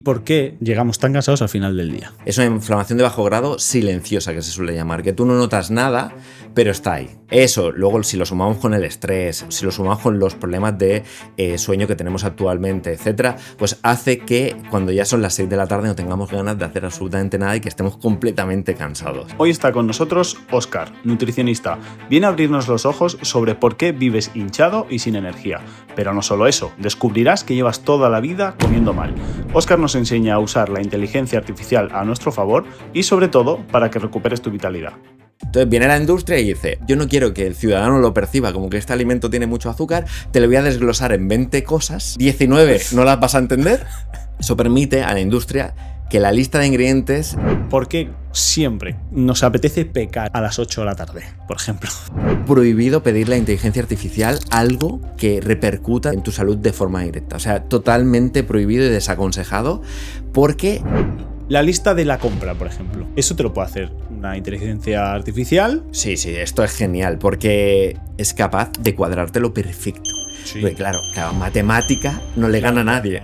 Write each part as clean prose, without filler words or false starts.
¿Por qué llegamos tan cansados al final del día? Es una inflamación de bajo grado silenciosa, que se suele llamar, que tú no notas nada, pero está ahí. Eso, luego si lo sumamos con el estrés, si lo sumamos con los problemas de sueño que tenemos actualmente, etcétera, pues hace que cuando ya son las 6 de la tarde no tengamos ganas de hacer absolutamente nada y que estemos completamente cansados. Hoy está con nosotros Óscar, nutricionista. Viene a abrirnos los ojos sobre por qué vives hinchado y sin energía. Pero no solo eso, descubrirás que llevas toda la vida comiendo mal. Óscar nos enseña a usar la inteligencia artificial a nuestro favor y sobre todo para que recuperes tu vitalidad. Entonces viene la industria y dice, yo no quiero que el ciudadano lo perciba como que este alimento tiene mucho azúcar, te lo voy a desglosar en 20 cosas, 19 no las vas a entender. Eso permite a la industria que la lista de ingredientes... ¿Por qué siempre nos apetece pecar a las 8 de la tarde, por ejemplo? Prohibido pedirle a la inteligencia artificial algo que repercuta en tu salud de forma directa. O sea, totalmente prohibido y desaconsejado porque... La lista de la compra, por ejemplo. Eso te lo puede hacer una inteligencia artificial. Sí, esto es genial porque es capaz de cuadrártelo perfecto. Sí. Porque claro, matemática no le gana a nadie.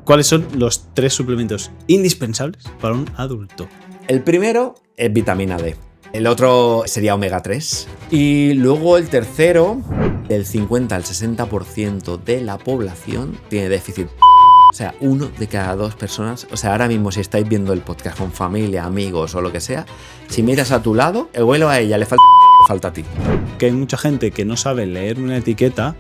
¿Cuáles son los 3 suplementos indispensables para un adulto? El primero es vitamina D. El otro sería omega 3. Y luego el tercero, del 50 al 60% de la población tiene déficit. O sea, 1 de cada 2 personas. O sea, ahora mismo si estáis viendo el podcast con familia, amigos o lo que sea, si miras a tu lado, el vuelo a ella le falta a ti. Que hay mucha gente que no sabe leer una etiqueta,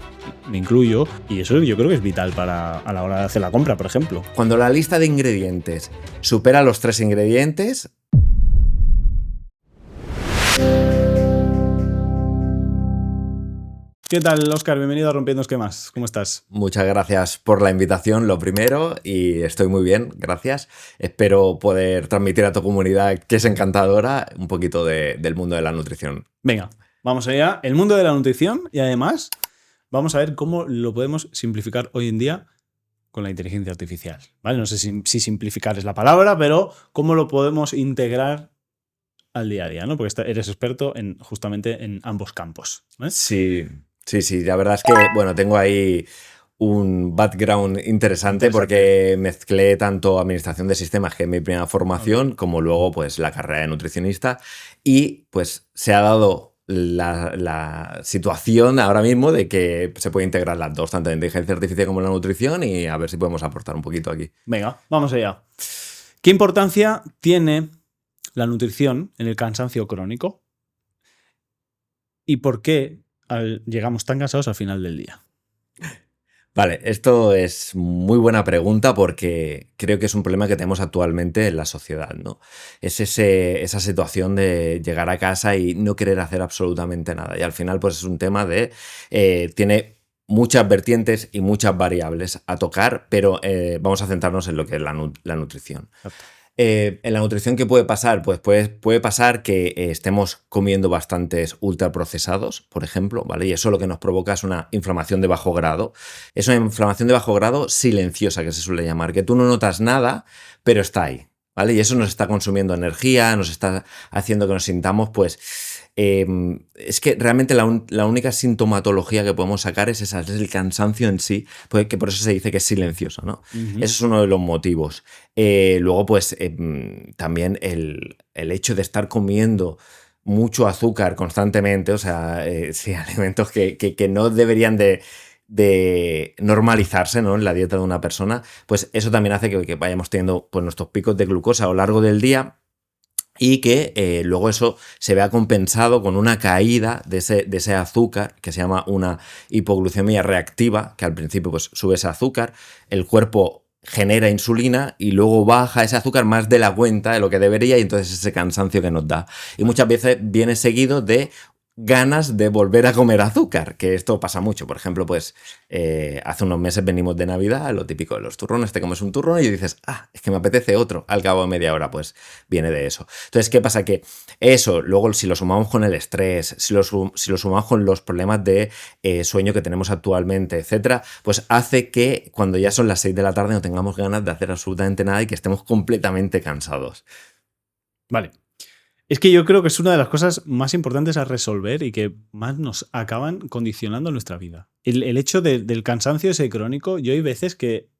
me incluyo, y eso yo creo que es vital a la hora de hacer la compra, por ejemplo. Cuando la lista de ingredientes supera los 3 ingredientes... ¿Qué tal, Óscar? Bienvenido a Rompiendo Esquemas. ¿Cómo estás? Muchas gracias por la invitación, lo primero, y estoy muy bien, gracias. Espero poder transmitir a tu comunidad, que es encantadora, un poquito del mundo de la nutrición. Venga, vamos allá. El mundo de la nutrición y además vamos a ver cómo lo podemos simplificar hoy en día con la inteligencia artificial. ¿Vale? No sé si simplificar es la palabra, pero cómo lo podemos integrar al día a día, ¿no? Porque eres experto justamente en ambos campos, ¿vale? Sí, la verdad es que, bueno, tengo ahí un background interesante porque mezclé tanto administración de sistemas, que es mi primera formación, como luego pues la carrera de nutricionista, y pues se ha dado la situación ahora mismo de que se puede integrar las dos, tanto la inteligencia artificial como la nutrición, y a ver si podemos aportar un poquito aquí. Venga, vamos allá. ¿Qué importancia tiene la nutrición en el cansancio crónico? ¿Y por qué llegamos tan cansados al final del día? Vale, esto es muy buena pregunta porque creo que es un problema que tenemos actualmente en la sociedad, ¿no? Es esa situación de llegar a casa y no querer hacer absolutamente nada. Y al final, pues es un tema de... tiene muchas vertientes y muchas variables a tocar, pero vamos a centrarnos en lo que es la nutrición. Exacto. En la nutrición, ¿qué puede pasar? Pues puede pasar que estemos comiendo bastantes ultraprocesados, por ejemplo, ¿vale? Y eso lo que nos provoca es una inflamación de bajo grado. Es una inflamación de bajo grado silenciosa, que se suele llamar, que tú no notas nada, pero está ahí, ¿vale? Y eso nos está consumiendo energía, nos está haciendo que nos sintamos, pues... es que realmente la única sintomatología que podemos sacar es esa, es el cansancio en sí, que por eso se dice que es silencioso, ¿no? Uh-huh. Ese es uno de los motivos. Luego, pues, también el hecho de estar comiendo mucho azúcar constantemente, o sea, sí, alimentos que no deberían de normalizarse, ¿no?, en la dieta de una persona, pues eso también hace que vayamos teniendo pues, nuestros picos de glucosa a lo largo del día. Y que luego eso se vea compensado con una caída de ese azúcar, que se llama una hipoglucemia reactiva, que al principio pues sube ese azúcar, el cuerpo genera insulina y luego baja ese azúcar más de la cuenta de lo que debería, y entonces ese cansancio que nos da. Y muchas veces viene seguido de ganas de volver a comer azúcar, que esto pasa mucho. Por ejemplo, pues hace unos meses venimos de Navidad, lo típico de los turrones, te comes un turrón y dices, es que me apetece otro al cabo de media hora, pues viene de eso. Entonces, ¿qué pasa? Que eso, luego si lo sumamos con el estrés, si lo sumamos con los problemas de sueño que tenemos actualmente, etcétera, pues hace que cuando ya son las 6 de la tarde no tengamos ganas de hacer absolutamente nada y que estemos completamente cansados. Vale. Es que yo creo que es una de las cosas más importantes a resolver y que más nos acaban condicionando nuestra vida. El hecho del cansancio ese crónico, yo hay veces que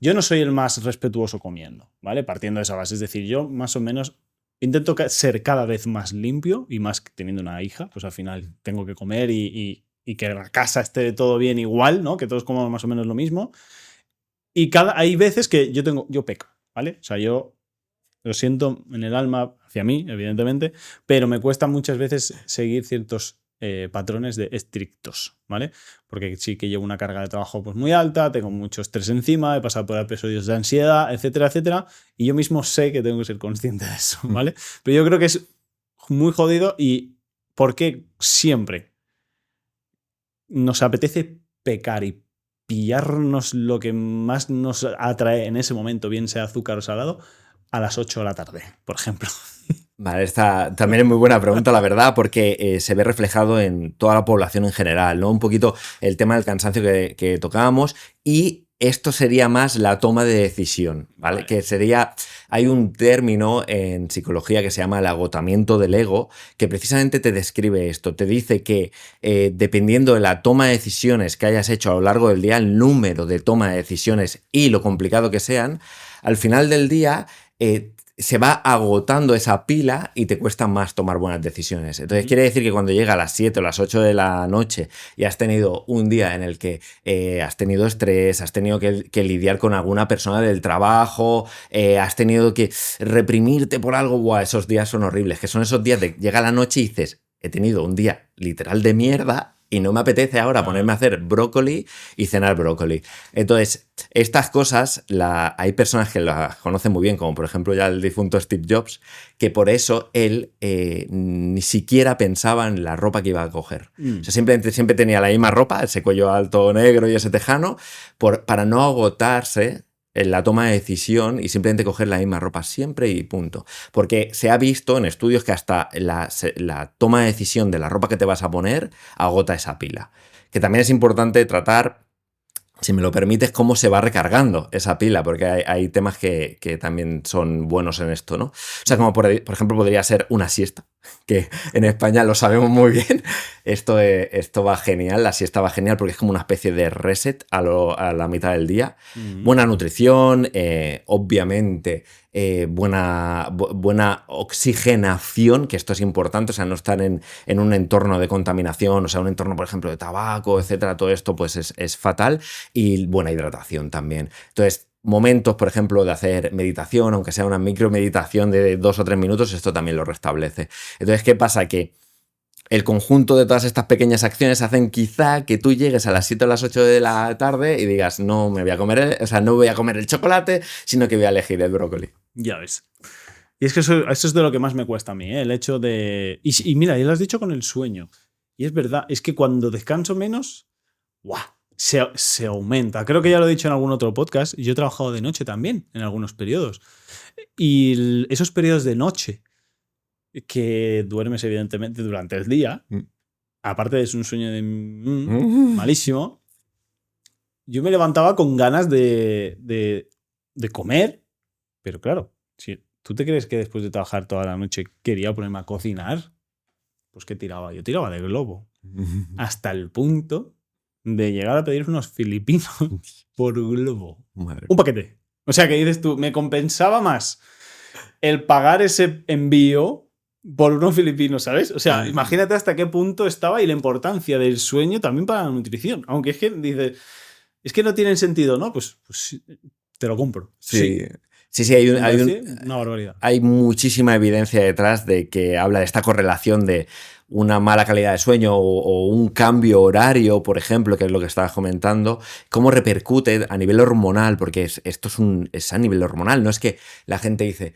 yo no soy el más respetuoso comiendo, ¿vale? Partiendo de esa base. Es decir, yo más o menos intento ser cada vez más limpio y más teniendo una hija, pues al final tengo que comer y que la casa esté todo bien igual, ¿no? Que todos comamos más o menos lo mismo. Y hay veces que yo peco, ¿vale? O sea, yo lo siento en el alma hacia mí, evidentemente, pero me cuesta muchas veces seguir ciertos patrones de estrictos, ¿vale? Porque sí que llevo una carga de trabajo pues muy alta, tengo mucho estrés encima, he pasado por episodios de ansiedad, etcétera, etcétera, y yo mismo sé que tengo que ser consciente de eso, ¿vale? Pero yo creo que es muy jodido y porque siempre nos apetece pecar y pillarnos lo que más nos atrae en ese momento, bien sea azúcar o salado, a las 8 de la tarde, por ejemplo. Vale, esta también es muy buena pregunta, la verdad, porque se ve reflejado en toda la población en general, ¿no? Un poquito el tema del cansancio que tocábamos y esto sería más la toma de decisión, ¿vale? Que sería, hay un término en psicología que se llama el agotamiento del ego, que precisamente te describe esto, te dice que dependiendo de la toma de decisiones que hayas hecho a lo largo del día, el número de toma de decisiones y lo complicado que sean, al final del día se va agotando esa pila y te cuesta más tomar buenas decisiones. Entonces quiere decir que cuando llega a las 7 o las 8 de la noche y has tenido un día en el que has tenido estrés, has tenido que lidiar con alguna persona del trabajo, has tenido que reprimirte por algo, ¡buah! Esos días son horribles, que son esos días de llega la noche y dices, he tenido un día literal de mierda y no me apetece ahora ponerme a hacer brócoli y cenar brócoli. Entonces, estas cosas, hay personas que las conocen muy bien, como por ejemplo ya el difunto Steve Jobs, que por eso él ni siquiera pensaba en la ropa que iba a coger. O sea, siempre tenía la misma ropa, ese cuello alto negro y ese tejano, para no agotarse en la toma de decisión y simplemente coger la misma ropa siempre y punto. Porque se ha visto en estudios que hasta la toma de decisión de la ropa que te vas a poner agota esa pila. Que también es importante tratar, si me lo permites, cómo se va recargando esa pila, porque hay temas que también son buenos en esto, ¿no? O sea, como por ejemplo podría ser una siesta, que en España lo sabemos muy bien. Esto va genial, la siesta va genial porque es como una especie de reset a la mitad del día. Buena nutrición, obviamente buena oxigenación, que esto es importante, o sea, no estar en un entorno de contaminación, o sea, un entorno, por ejemplo, de tabaco, etcétera, todo esto pues es fatal, y buena hidratación también. Entonces, momentos, por ejemplo, de hacer meditación, aunque sea una micromeditación de 2 o 3 minutos, esto también lo restablece. Entonces, ¿qué pasa? Que el conjunto de todas estas pequeñas acciones hacen quizá que tú llegues a las 7 o las 8 de la tarde y digas, no me voy a comer no voy a comer el chocolate, sino que voy a elegir el brócoli. Ya ves. Y es que eso es de lo que más me cuesta a mí, ¿eh? El hecho de... Y mira, ya lo has dicho con el sueño. Y es verdad, es que cuando descanso menos, ¡guau! Se aumenta. Creo que ya lo he dicho en algún otro podcast. Yo he trabajado de noche también, en algunos periodos. Y esos periodos de noche que duermes evidentemente durante el día, aparte de un sueño malísimo, yo me levantaba con ganas de comer, pero claro, si tú te crees que después de trabajar toda la noche quería ponerme a cocinar, pues ¿qué tiraba? Yo tiraba de globo. Hasta el punto de llegar a pedir unos filipinos por globo. Madre. Un paquete. O sea, que dices tú, me compensaba más el pagar ese envío por unos filipinos, ¿sabes? O sea, imagínate hasta qué punto estaba y la importancia del sueño también para la nutrición. Aunque es que dices, es que no tiene sentido, ¿no? Pues te lo compro. Sí. Una barbaridad. Hay muchísima evidencia detrás de que habla de esta correlación de una mala calidad de sueño o un cambio horario, por ejemplo, que es lo que estabas comentando, cómo repercute a nivel hormonal, porque esto es a nivel hormonal, no es que la gente dice...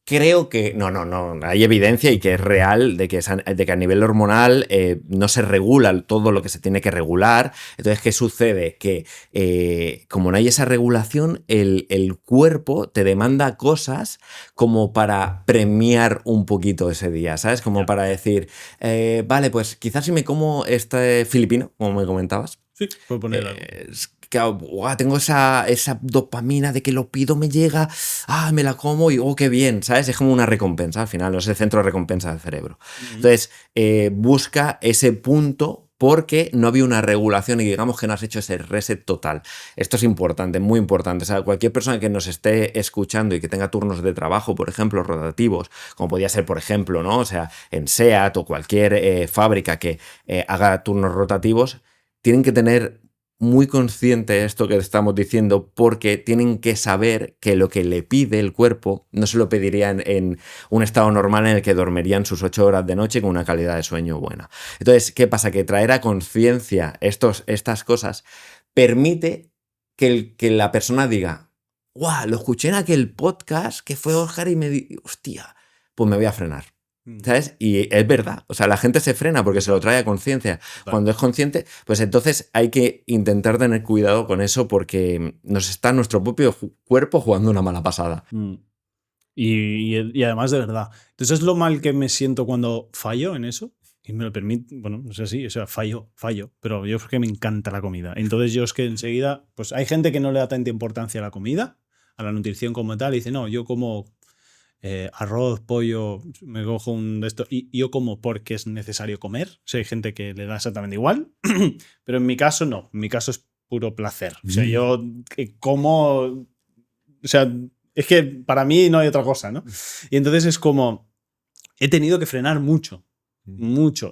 Creo que no, hay evidencia y que es real de que a nivel hormonal no se regula todo lo que se tiene que regular. Entonces, ¿qué sucede? Que como no hay esa regulación, el cuerpo te demanda cosas como para premiar un poquito ese día, ¿sabes? Como para decir, vale, pues quizás si me como este filipino, como me comentabas. Sí, puedo poner algo. Tengo esa dopamina de que lo pido, me llega, me la como y qué bien, ¿sabes? Es como una recompensa al final, no es el centro de recompensa del cerebro. Entonces, busca ese punto porque no había una regulación y digamos que no has hecho ese reset total. Esto es importante, muy importante. O sea, cualquier persona que nos esté escuchando y que tenga turnos de trabajo, por ejemplo, rotativos, como podía ser, por ejemplo, ¿no? O sea, en SEAT o cualquier fábrica que haga turnos rotativos, tienen que tener muy consciente esto que estamos diciendo, porque tienen que saber que lo que le pide el cuerpo no se lo pedirían en un estado normal en el que dormirían sus 8 horas de noche con una calidad de sueño buena. Entonces, ¿qué pasa? Que traer a conciencia estas cosas permite que la persona diga, ¡guau! Lo escuché en aquel podcast que fue Óscar y me di, hostia, pues me voy a frenar. ¿Sabes? Y es verdad, o sea, la gente se frena porque se lo trae a conciencia. Claro. Cuando es consciente, pues entonces hay que intentar tener cuidado con eso porque nos está nuestro propio cuerpo jugando una mala pasada. Y además de verdad. Entonces es lo mal que me siento cuando fallo en eso. Y me lo permite, bueno, no sé si, o sea, fallo, pero yo creo que me encanta la comida. Entonces yo es que enseguida, pues hay gente que no le da tanta importancia a la comida, a la nutrición como tal, y dice, no, yo como arroz, pollo, me cojo un de esto y yo como porque es necesario comer. O sea, hay gente que le da exactamente igual, pero en mi caso no. En mi caso es puro placer. O sea, yo como... O sea, es que para mí no hay otra cosa, ¿no? Y entonces es como... He tenido que frenar mucho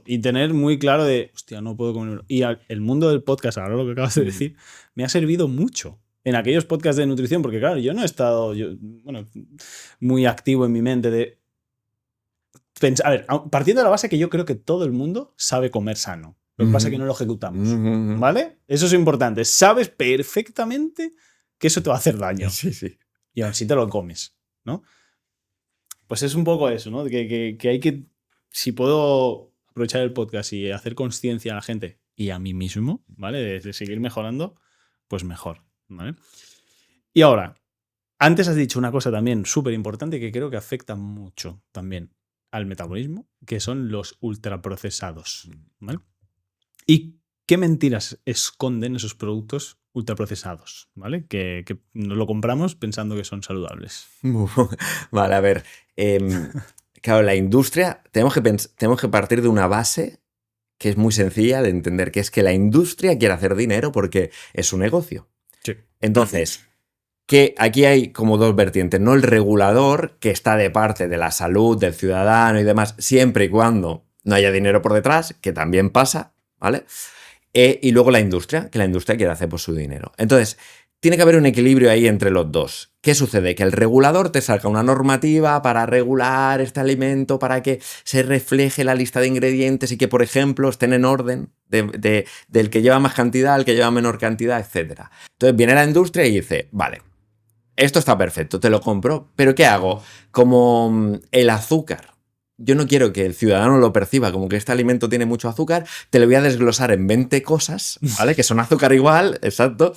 y tener muy claro de, hostia, no puedo comer. Y el mundo del podcast, ahora lo que acabas de decir, me ha servido mucho. En aquellos podcasts de nutrición, porque claro, yo no he estado muy activo en mi mente de pensar, a ver, partiendo de la base que yo creo que todo el mundo sabe comer sano. Lo que pasa es que no lo ejecutamos, ¿vale? Eso es importante. Sabes perfectamente que eso te va a hacer daño. Sí, sí. Y aún así te lo comes, ¿no? Pues es un poco eso, ¿no? Que hay que, si puedo aprovechar el podcast y hacer conciencia a la gente y a mí mismo, ¿vale? De seguir mejorando, pues mejor. ¿Vale? Y ahora, antes has dicho una cosa también súper importante que creo que afecta mucho también al metabolismo, que son los ultraprocesados. ¿Vale? ¿Y qué mentiras esconden esos productos ultraprocesados? ¿Vale? Que lo compramos pensando que son saludables. Vale, a ver. Claro, la industria, tenemos que partir de una base que es muy sencilla de entender, que es que la industria quiere hacer dinero porque es su negocio. Sí. Entonces, que aquí hay como dos vertientes, ¿no? El regulador, que está de parte de la salud del ciudadano y demás, siempre y cuando no haya dinero por detrás, que también pasa, ¿vale? Y luego la industria, que la industria quiere hacer por su dinero. Entonces, tiene que haber un equilibrio ahí entre los dos. ¿Qué sucede? Que el regulador te saca una normativa para regular este alimento, para que se refleje la lista de ingredientes y que, por ejemplo, estén en orden del que lleva más cantidad, el que lleva menor cantidad, etc. Entonces viene la industria y dice, vale, esto está perfecto, te lo compro, pero ¿qué hago? Como el azúcar. Yo no quiero que el ciudadano lo perciba como que este alimento tiene mucho azúcar, te lo voy a desglosar en 20 cosas, ¿vale? Que son azúcar igual, exacto,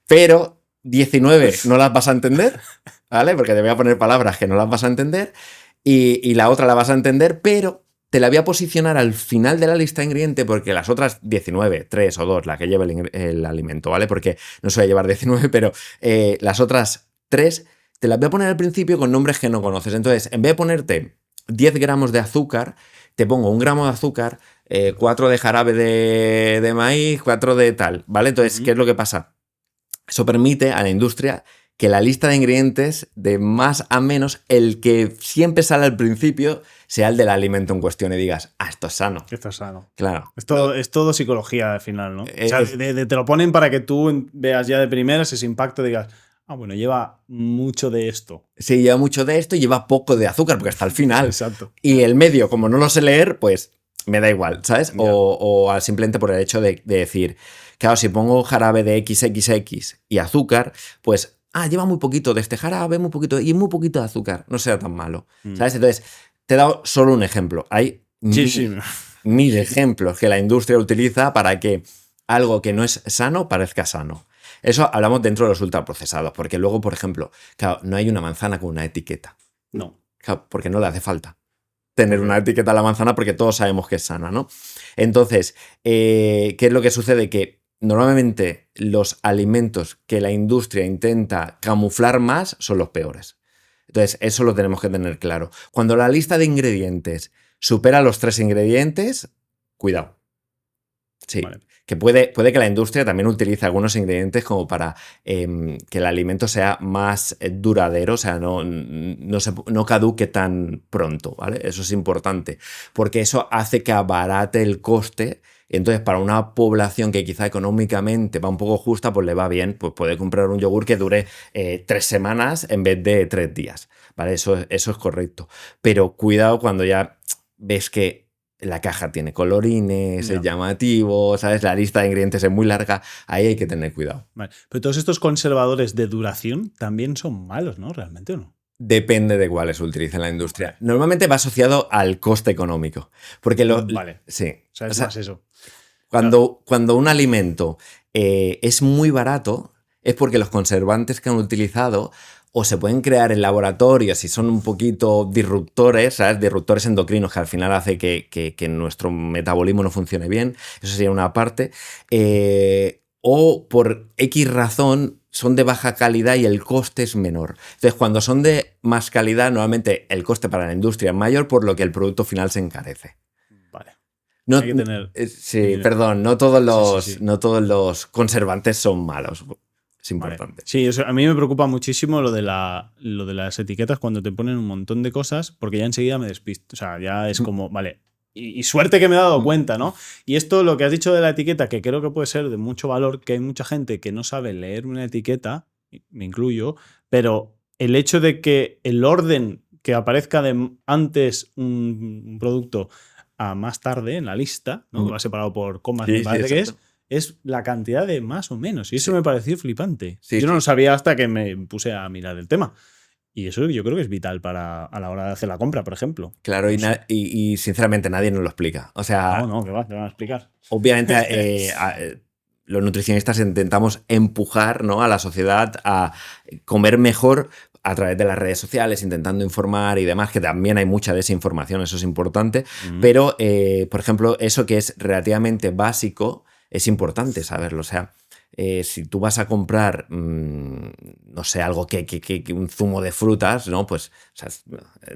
pero 19 no las vas a entender, ¿vale? Porque te voy a poner palabras que no las vas a entender y la otra la vas a entender, pero te la voy a posicionar al final de la lista de ingredientes porque las otras 19, 3 o 2, la que lleva el alimento, ¿vale? Porque no se va a llevar 19, pero las otras 3 te las voy a poner al principio con nombres que no conoces. Entonces, en vez de ponerte 10 gramos de azúcar, te pongo 1 gramo de azúcar, 4 de jarabe de maíz, 4 de tal, ¿vale? Entonces, ¿qué es lo que pasa? Eso permite a la industria que la lista de ingredientes, de más a menos, el que siempre sale al principio sea el del alimento en cuestión y digas, esto es sano. Esto es sano. Claro. Es todo psicología al final, ¿no? O sea, te lo ponen para que tú veas ya de primeras ese impacto y digas, bueno, lleva mucho de esto. Sí, lleva mucho de esto y lleva poco de azúcar, porque hasta el final. Exacto. Y el medio, como no lo sé leer, pues me da igual, ¿sabes? Yeah. O simplemente por el hecho de decir, claro, si pongo jarabe de XXX y azúcar, pues, lleva muy poquito de este jarabe, muy poquito y muy poquito de azúcar, no sea tan malo, ¿sabes? Entonces, te he dado solo un ejemplo. Hay mil ejemplos que la industria utiliza para que algo que no es sano parezca sano. Eso hablamos dentro de los ultraprocesados, porque luego, por ejemplo, claro, no hay una manzana con una etiqueta. No. Claro, porque no le hace falta tener una etiqueta a la manzana porque todos sabemos que es sana, ¿no? Entonces, ¿qué es lo que sucede? Que normalmente los alimentos que la industria intenta camuflar más son los peores. Entonces, eso lo tenemos que tener claro. Cuando la lista de ingredientes supera los 3 ingredientes, cuidado. Sí, Vale. que puede que la industria también utilice algunos ingredientes como para que el alimento sea más duradero, o sea, no caduque tan pronto, ¿vale? Eso es importante, porque eso hace que abarate el coste. Entonces, para una población que quizá económicamente va un poco justa, pues le va bien, pues puede comprar un yogur que dure 3 semanas en vez de 3 días, ¿vale? Eso es correcto. Pero cuidado cuando ya ves que la caja tiene colorines, es llamativo, ¿sabes? La lista de ingredientes es muy larga. Ahí hay que tener cuidado. Vale. Pero todos estos conservadores de duración también son malos, ¿no? ¿Realmente o no? Depende de cuáles se utilice en la industria. Normalmente va asociado al coste económico. Porque Vale. sí. O sea, es más eso. Cuando un alimento es muy barato, es porque los conservantes que han utilizado o se pueden crear en laboratorios y son un poquito disruptores, ¿sabes? Disruptores endocrinos que al final hace que nuestro metabolismo no funcione bien. Eso sería una parte. O por X razón son de baja calidad y el coste es menor. Entonces, cuando son de más calidad, normalmente el coste para la industria es mayor, por lo que el producto final se encarece. Vale. No, Hay que tener... sí, perdón, no todos Sí. no todos los conservantes son malos. Es importante. Vale. Sí, a mí me preocupa muchísimo lo de las etiquetas cuando te ponen un montón de cosas, porque ya enseguida me despisto. O sea, ya es como, vale. Y suerte que me he dado cuenta, ¿no? Y esto, lo que has dicho de la etiqueta, que creo que puede ser de mucho valor, que hay mucha gente que no sabe leer una etiqueta, me incluyo, pero el hecho de que el orden que aparezca de antes un producto a más tarde en la lista, ¿no? Que va separado por comas, me parece que es la cantidad de más o menos. Y eso me pareció flipante. Sí, yo no lo sabía hasta que me puse a mirar el tema. Y eso yo creo que es vital a la hora de hacer la compra, por ejemplo. Claro, y sinceramente nadie nos lo explica. O sea, No, que va, te van a explicar. obviamente los nutricionistas intentamos empujar, ¿no?, a la sociedad a comer mejor a través de las redes sociales, intentando informar y demás, que también hay mucha desinformación, eso es importante. Pero, por ejemplo, eso que es relativamente básico, es importante saberlo. O sea, si tú vas a comprar, no sé, algo que un zumo de frutas, ¿no? Pues, o sea,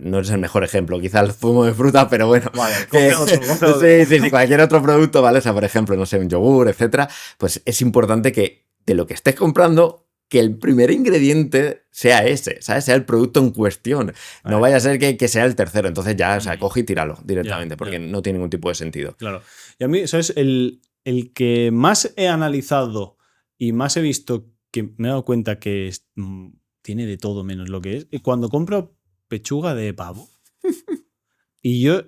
no es el mejor ejemplo, quizá el zumo de fruta, pero bueno. Vale, coge otro. Sí, cualquier otro producto, ¿vale? O sea, por ejemplo, no sé, un yogur, etcétera. Pues es importante que de lo que estés comprando, que el primer ingrediente sea ese, ¿sabes? Sea el producto en cuestión. No vaya a ser que sea el tercero. Entonces ya, o sea, coge y tíralo directamente, porque no tiene ningún tipo de sentido. Claro. Y a mí, ¿sabes? El que más he analizado y más he visto que me he dado cuenta que tiene de todo menos lo que es, cuando compro pechuga de pavo. Y yo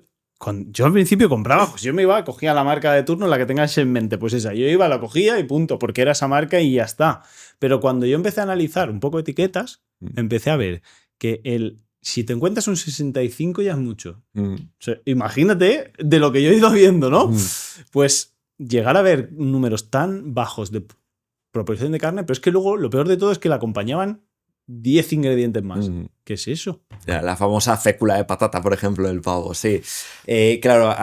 al principio compraba, pues yo me iba, cogía la marca de turno, la que tengas en mente, pues esa. Yo iba, la cogía y punto, porque era esa marca y ya está. Pero cuando yo empecé a analizar un poco etiquetas, empecé a ver que si te encuentras un 65 ya es mucho. O sea, imagínate de lo que yo he ido viendo, ¿no? Pues llegar a ver números tan bajos de proporción de carne, pero es que luego lo peor de todo es que la acompañaban 10 ingredientes más. ¿Qué es eso? La famosa fécula de patata, por ejemplo, del pavo, sí. Claro,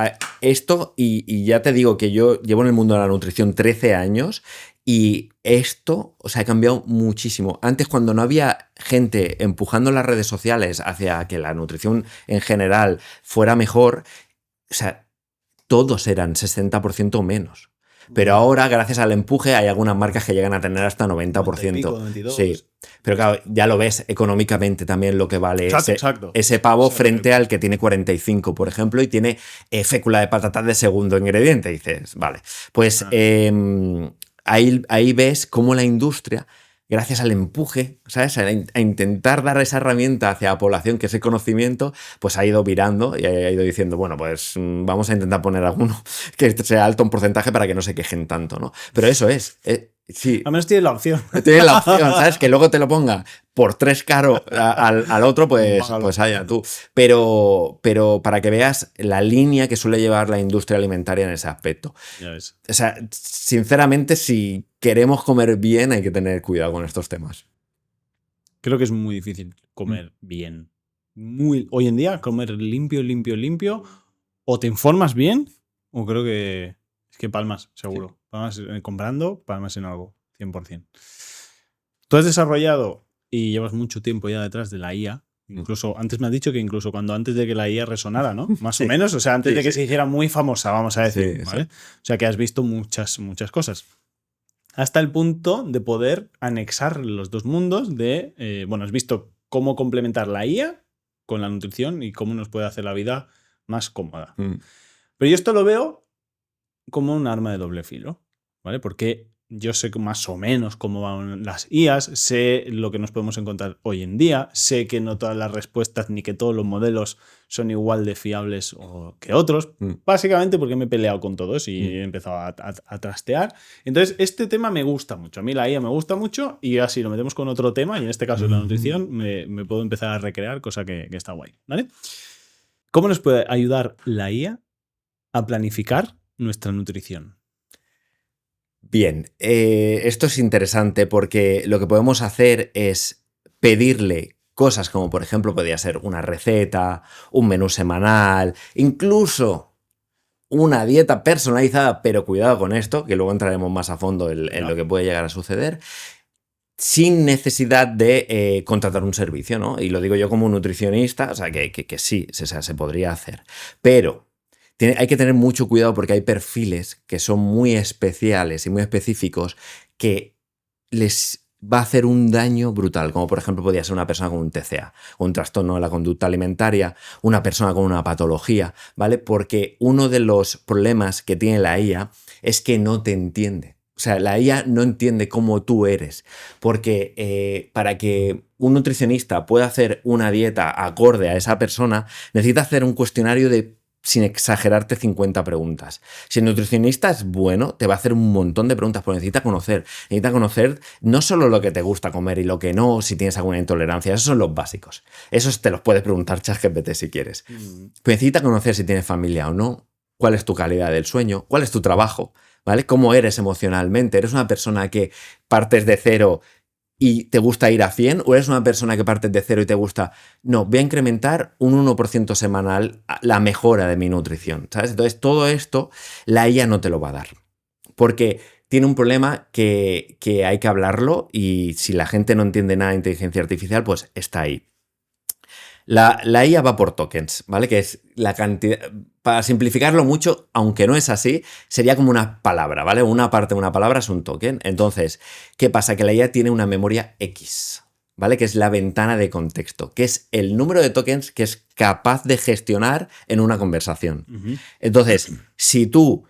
esto, y ya te digo que yo llevo en el mundo de la nutrición 13 años y esto, o sea, ha cambiado muchísimo. Antes, cuando no había gente empujando las redes sociales hacia que la nutrición en general fuera mejor, o sea, todos eran 60% o menos. Pero ahora, gracias al empuje, hay algunas marcas que llegan a tener hasta 90%. Pico, 92. Sí. Pero claro, ya lo ves económicamente también lo que vale Exacto. ese pavo frente al que tiene 45, por ejemplo, y tiene fécula de patatas de segundo ingrediente. Y dices, vale. Pues ahí ves cómo la industria, gracias al empuje, ¿sabes? A intentar dar esa herramienta hacia la población, que ese conocimiento, pues ha ido virando y ha ido diciendo, bueno, pues vamos a intentar poner alguno que sea alto en porcentaje para que no se quejen tanto, ¿no? Pero eso es. Sí. Al menos tienes la opción. Tienes la opción, ¿sabes? Que luego te lo ponga por 3 caro al otro, pues allá tú. Pero para que veas la línea que suele llevar la industria alimentaria en ese aspecto. Ya ves. O sea, sinceramente, si queremos comer bien, hay que tener cuidado con estos temas. Creo que es muy difícil comer bien. Hoy en día, comer limpio, o te informas bien, o creo que es que palmas, seguro. Sí. Palmas comprando, palmas en algo, 100%. Tú has desarrollado y llevas mucho tiempo ya detrás de la IA, Incluso antes me has dicho que incluso antes de que la IA resonara, ¿no? Más Sí. o menos, o sea, antes Sí, de que sí. se hiciera muy famosa, vamos a decir, Sí, ¿vale? sí. O sea, que has visto muchas cosas. Hasta el punto de poder anexar los dos mundos de, bueno, has visto cómo complementar la IA con la nutrición y cómo nos puede hacer la vida más cómoda. Pero yo esto lo veo como un arma de doble filo, ¿vale? Porque yo sé más o menos cómo van las IAs, sé lo que nos podemos encontrar hoy en día, sé que no todas las respuestas ni que todos los modelos son igual de fiables que otros, básicamente porque me he peleado con todos y he empezado a trastear. Entonces, este tema me gusta mucho, a mí la IA me gusta mucho y así lo metemos con otro tema, y en este caso la nutrición, me puedo empezar a recrear, cosa que está guay, ¿vale? ¿Cómo nos puede ayudar la IA a planificar nuestra nutrición? Bien, esto es interesante porque lo que podemos hacer es pedirle cosas como, por ejemplo, podría ser una receta, un menú semanal, incluso una dieta personalizada, pero cuidado con esto, que luego entraremos más a fondo en lo que puede llegar a suceder, sin necesidad de contratar un servicio, ¿no? Y lo digo yo como nutricionista, o sea, que sí, se podría hacer. Pero hay que tener mucho cuidado porque hay perfiles que son muy especiales y muy específicos que les va a hacer un daño brutal, como por ejemplo podría ser una persona con un TCA, un trastorno de la conducta alimentaria, una persona con una patología, ¿vale? Porque uno de los problemas que tiene la IA es que no te entiende. O sea, la IA no entiende cómo tú eres, porque para que un nutricionista pueda hacer una dieta acorde a esa persona, necesita hacer un cuestionario de, sin exagerarte, 50 preguntas. Si el nutricionista es bueno, te va a hacer un montón de preguntas, pero necesita conocer no solo lo que te gusta comer y lo que no, si tienes alguna intolerancia, esos son los básicos. Esos te los puedes preguntar ChatGPT si quieres. Pero necesita conocer si tienes familia o no, cuál es tu calidad del sueño, cuál es tu trabajo, ¿vale? ¿Cómo eres emocionalmente? ¿Eres una persona que partes de cero y te gusta ir a 100? ¿O eres una persona que partes de cero y te gusta, no, voy a incrementar un 1% semanal la mejora de mi nutrición, ¿sabes? Entonces, todo esto la IA no te lo va a dar. Porque tiene un problema que hay que hablarlo, y si la gente no entiende nada de inteligencia artificial, pues está ahí. La IA va por tokens, ¿vale? Que es la cantidad. Para simplificarlo mucho, aunque no es así, sería como una palabra, ¿vale? Una parte de una palabra es un token. Entonces, ¿qué pasa? Que la IA tiene una memoria X, ¿vale? Que es la ventana de contexto, que es el número de tokens que es capaz de gestionar en una conversación. Entonces, si tú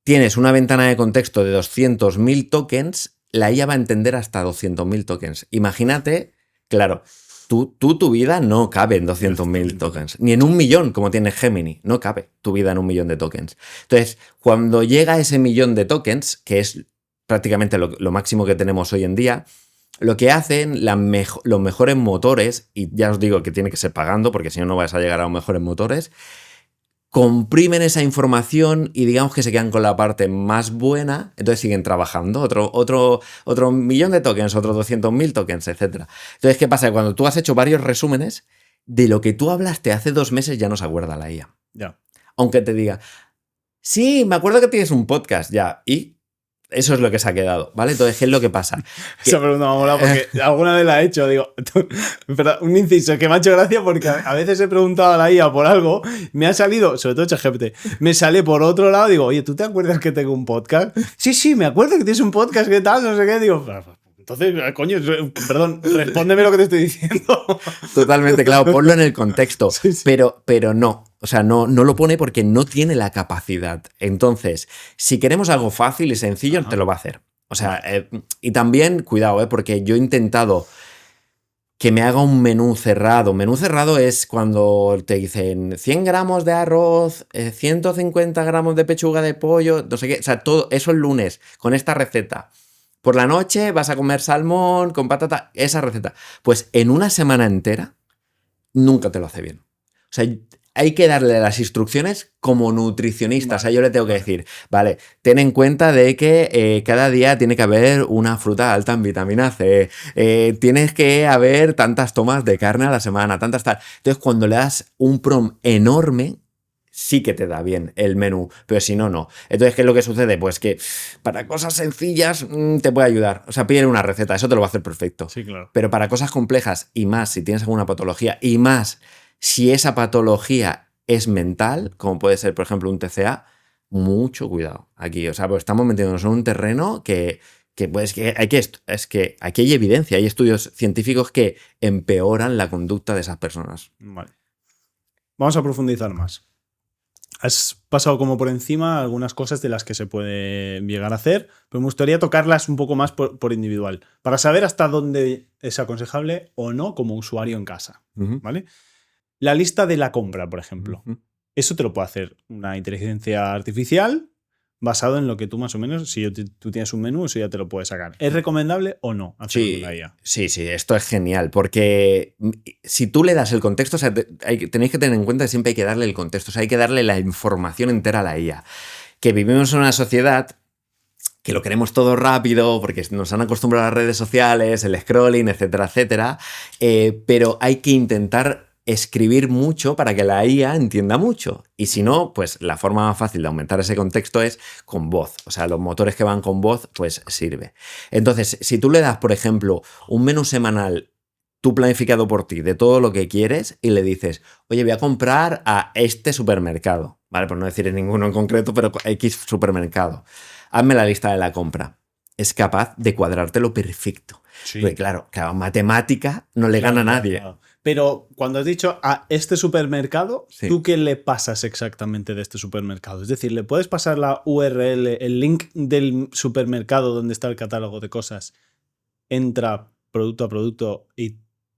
tienes una ventana de contexto de 200.000 tokens, la IA va a entender hasta 200.000 tokens. Imagínate, claro, tu vida no cabe en 200.000 tokens, ni en 1.000.000 como tiene Gemini, no cabe tu vida en 1.000.000 de tokens. Entonces, cuando llega ese 1.000.000 de tokens, que es prácticamente lo máximo que tenemos hoy en día, lo que hacen los mejores motores, y ya os digo que tiene que ser pagando, porque si no, no vais a llegar a los mejores motores, comprimen esa información y digamos que se quedan con la parte más buena, entonces siguen trabajando, otro 1.000.000 de tokens, otros 200.000 tokens, etc. Entonces, ¿qué pasa? Cuando tú has hecho varios resúmenes, de lo que tú hablaste hace 2 meses ya no se acuerda la IA. Ya. Aunque te diga, sí, me acuerdo que tienes un podcast, ya, y eso es lo que se ha quedado, ¿vale? Entonces, ¿qué es lo que pasa? Esa pregunta me ha molado porque alguna vez la he hecho, digo, pero un inciso que me ha hecho gracia porque a veces he preguntado a la IA por algo, me ha salido, sobre todo ChatGPT, me sale por otro lado, digo, oye, ¿tú te acuerdas que tengo un podcast? Sí, me acuerdo que tienes un podcast, ¿qué tal? No sé qué, digo, entonces, coño, perdón, respóndeme lo que te estoy diciendo. Totalmente, claro, ponlo en el contexto, Sí. Pero no, o sea, no lo pone porque no tiene la capacidad. Entonces, si queremos algo fácil y sencillo, te lo va a hacer. O sea, y también, cuidado, porque yo he intentado que me haga un menú cerrado. Menú cerrado es cuando te dicen 100 gramos de arroz, 150 gramos de pechuga de pollo, no sé qué, o sea, todo eso el lunes, con esta receta. Por la noche vas a comer salmón con patata, esa receta. Pues en una semana entera nunca te lo hace bien. O sea, hay que darle las instrucciones como nutricionista. Vale. O sea, yo le tengo que decir, vale, ten en cuenta de que cada día tiene que haber una fruta alta en vitamina C, tienes que haber tantas tomas de carne a la semana, tantas tal. Entonces, cuando le das un prompt enorme, sí que te da bien el menú, pero si no, no. Entonces, ¿qué es lo que sucede? Pues que para cosas sencillas te puede ayudar. O sea, pídele una receta, eso te lo va a hacer perfecto. Sí, claro. Pero para cosas complejas y más si tienes alguna patología y más si esa patología es mental, como puede ser, por ejemplo, un TCA, mucho cuidado aquí. O sea, pues estamos metiéndonos en un terreno pues es que aquí hay evidencia, hay estudios científicos que empeoran la conducta de esas personas. Vale. Vamos a profundizar más. Has pasado como por encima algunas cosas de las que se puede llegar a hacer, pero me gustaría tocarlas un poco más por individual, para saber hasta dónde es aconsejable o no como usuario en casa. ¿Vale? La lista de la compra, por ejemplo. Eso te lo puede hacer una inteligencia artificial basado en lo que tú más o menos, si tú tienes un menú, eso ya te lo puedes sacar. ¿Es recomendable o no hacerlo con la IA? Sí, esto es genial, porque si tú le das el contexto, o sea, tenéis que tener en cuenta que siempre hay que darle el contexto, o sea, hay que darle la información entera a la IA. Que vivimos en una sociedad que lo queremos todo rápido, porque nos han acostumbrado a las redes sociales, el scrolling, etcétera, etcétera, pero hay que intentar escribir mucho para que la IA entienda mucho. Y si no, pues la forma más fácil de aumentar ese contexto es con voz. O sea, los motores que van con voz, pues sirve. Entonces, si tú le das, por ejemplo, un menú semanal tú planificado por ti de todo lo que quieres y le dices, oye, voy a comprar a este supermercado, ¿vale? Por no decir ninguno en concreto, pero X supermercado. Hazme la lista de la compra. Es capaz de cuadrártelo perfecto. Sí. Porque claro, matemática no le gana a nadie. Claro. Pero cuando has dicho a este supermercado, sí. ¿Tú qué le pasas exactamente de este supermercado? Es decir, ¿le puedes pasar la URL, el link del supermercado donde está el catálogo de cosas? Entra producto a producto y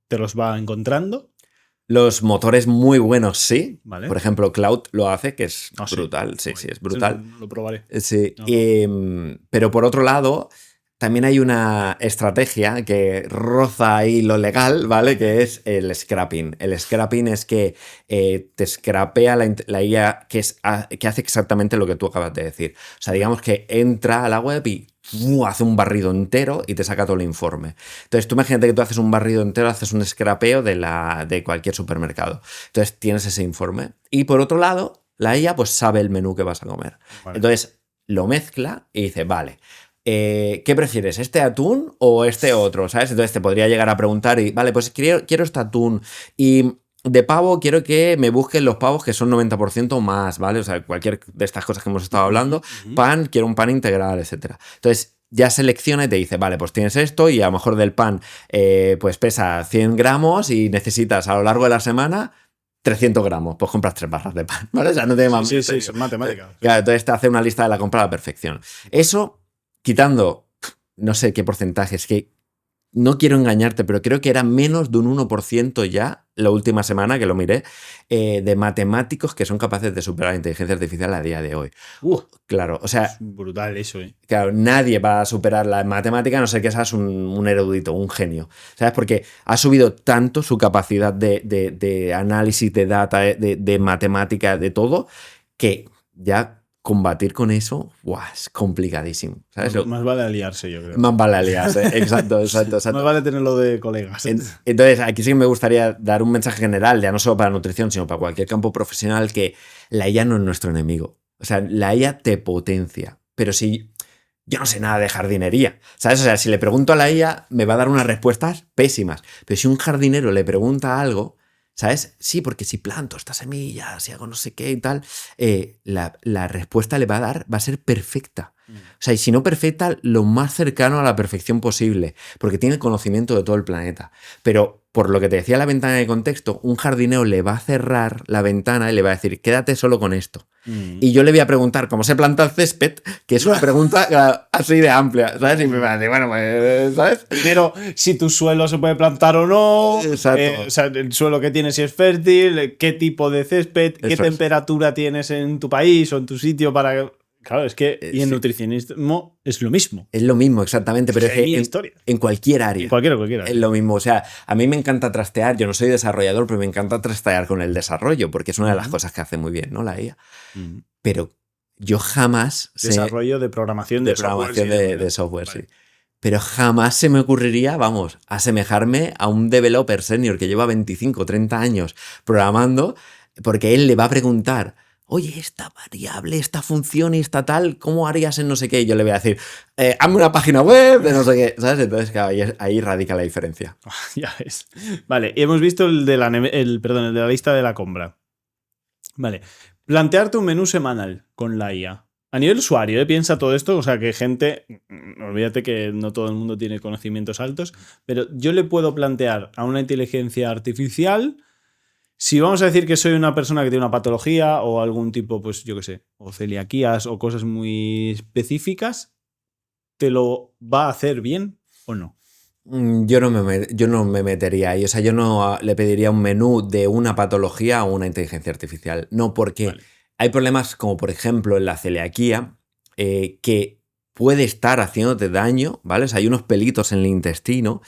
te los va encontrando. Los motores muy buenos, sí. Vale. Por ejemplo, Cloud lo hace, que es brutal. Sí, es brutal. Lo probaré. Sí. No. Pero por otro lado, también hay una estrategia que roza ahí lo legal, ¿vale? Que es el scrapping. El scrapping es que te scrapea la IA que hace exactamente lo que tú acabas de decir. O sea, digamos que entra a la web y hace un barrido entero y te saca todo el informe. Entonces, tú imagínate que tú haces un barrido entero, haces un scrapeo de cualquier supermercado. Entonces, tienes ese informe. Y por otro lado, la IA pues sabe el menú que vas a comer. Vale. Entonces, lo mezcla y dice, vale, ¿qué prefieres? ¿Este atún o este otro? ¿Sabes? Entonces te podría llegar a preguntar y, vale, pues quiero este atún y de pavo quiero que me busquen los pavos que son 90% más, ¿vale? O sea, cualquier de estas cosas que hemos estado hablando. Pan, quiero un pan integral, etcétera. Entonces ya selecciona y te dice, vale, pues tienes esto y a lo mejor del pan pues pesa 100 gramos y necesitas a lo largo de la semana 300 gramos, pues compras 3 barras de pan, ¿vale? O sea, no tiene más. Sí, son matemáticas. Claro, entonces te hace una lista de la compra a la perfección. Eso, quitando, no sé qué porcentaje, es que no quiero engañarte, pero creo que era menos de un 1% ya, la última semana que lo miré, de matemáticos que son capaces de superar la inteligencia artificial a día de hoy. Claro, o sea... Es brutal eso, ¿eh? Claro, nadie va a superar la matemática a no ser que seas un erudito, un genio. ¿Sabes? Porque ha subido tanto su capacidad de análisis de data, de matemática, de todo, que ya... combatir con eso, es complicadísimo. ¿Sabes? Más vale aliarse, yo creo. Más vale aliarse, exacto. Más vale tenerlo de colegas. Entonces, aquí sí que me gustaría dar un mensaje general, ya no solo para nutrición, sino para cualquier campo profesional, que la IA no es nuestro enemigo. O sea, la IA te potencia. Pero si yo no sé nada de jardinería, ¿sabes? O sea, si le pregunto a la IA, me va a dar unas respuestas pésimas. Pero si un jardinero le pregunta algo, ¿sabes? Sí, porque si planto estas semillas y hago no sé qué y tal, la respuesta le va a ser perfecta. O sea, y si no perfecta, lo más cercano a la perfección posible, porque tiene el conocimiento de todo el planeta. Pero por lo que te decía la ventana de contexto, un jardinero le va a cerrar la ventana y le va a decir, quédate solo con esto. Y yo le voy a preguntar cómo se planta el césped, que es una pregunta así de amplia, ¿sabes? Y me va a decir, bueno, pues, ¿sabes? Primero, si tu suelo se puede plantar o no. Exacto. O sea, el suelo que tienes si es fértil, qué tipo de césped, qué temperatura tienes en tu país o en tu sitio para... Claro, es que y en nutricionismo es lo mismo. Es lo mismo, exactamente, pero es que en cualquier área. Cualquiera. Es lo mismo, o sea, a mí me encanta trastear, yo no soy desarrollador, pero me encanta trastear con el desarrollo, porque es una de las cosas que hace muy bien, ¿no? La IA. Pero yo jamás... Desarrollo de programación de software. De software, vale. Sí. Pero jamás se me ocurriría, vamos, asemejarme a un developer senior que lleva 25 o 30 años programando, porque él le va a preguntar oye, esta variable, esta función y esta tal, ¿cómo harías en no sé qué? Y yo le voy a decir, hazme una página web de no sé qué, ¿sabes? Entonces, claro, ahí radica la diferencia. Ya ves. Vale, y hemos visto el de el de la lista de la compra. Vale, plantearte un menú semanal con la IA. A nivel usuario, piensa todo esto, o sea, que gente, olvídate que no todo el mundo tiene conocimientos altos, pero yo le puedo plantear a una inteligencia artificial, si vamos a decir que soy una persona que tiene una patología o algún tipo, pues yo qué sé, o celiaquías o cosas muy específicas, ¿te lo va a hacer bien o no? Yo no me metería ahí. O sea, yo no le pediría un menú de una patología a una inteligencia artificial. No, porque Vale. hay problemas como, por ejemplo, en la celiaquía, que puede estar haciéndote daño, ¿vale? O sea, hay unos pelitos en el intestino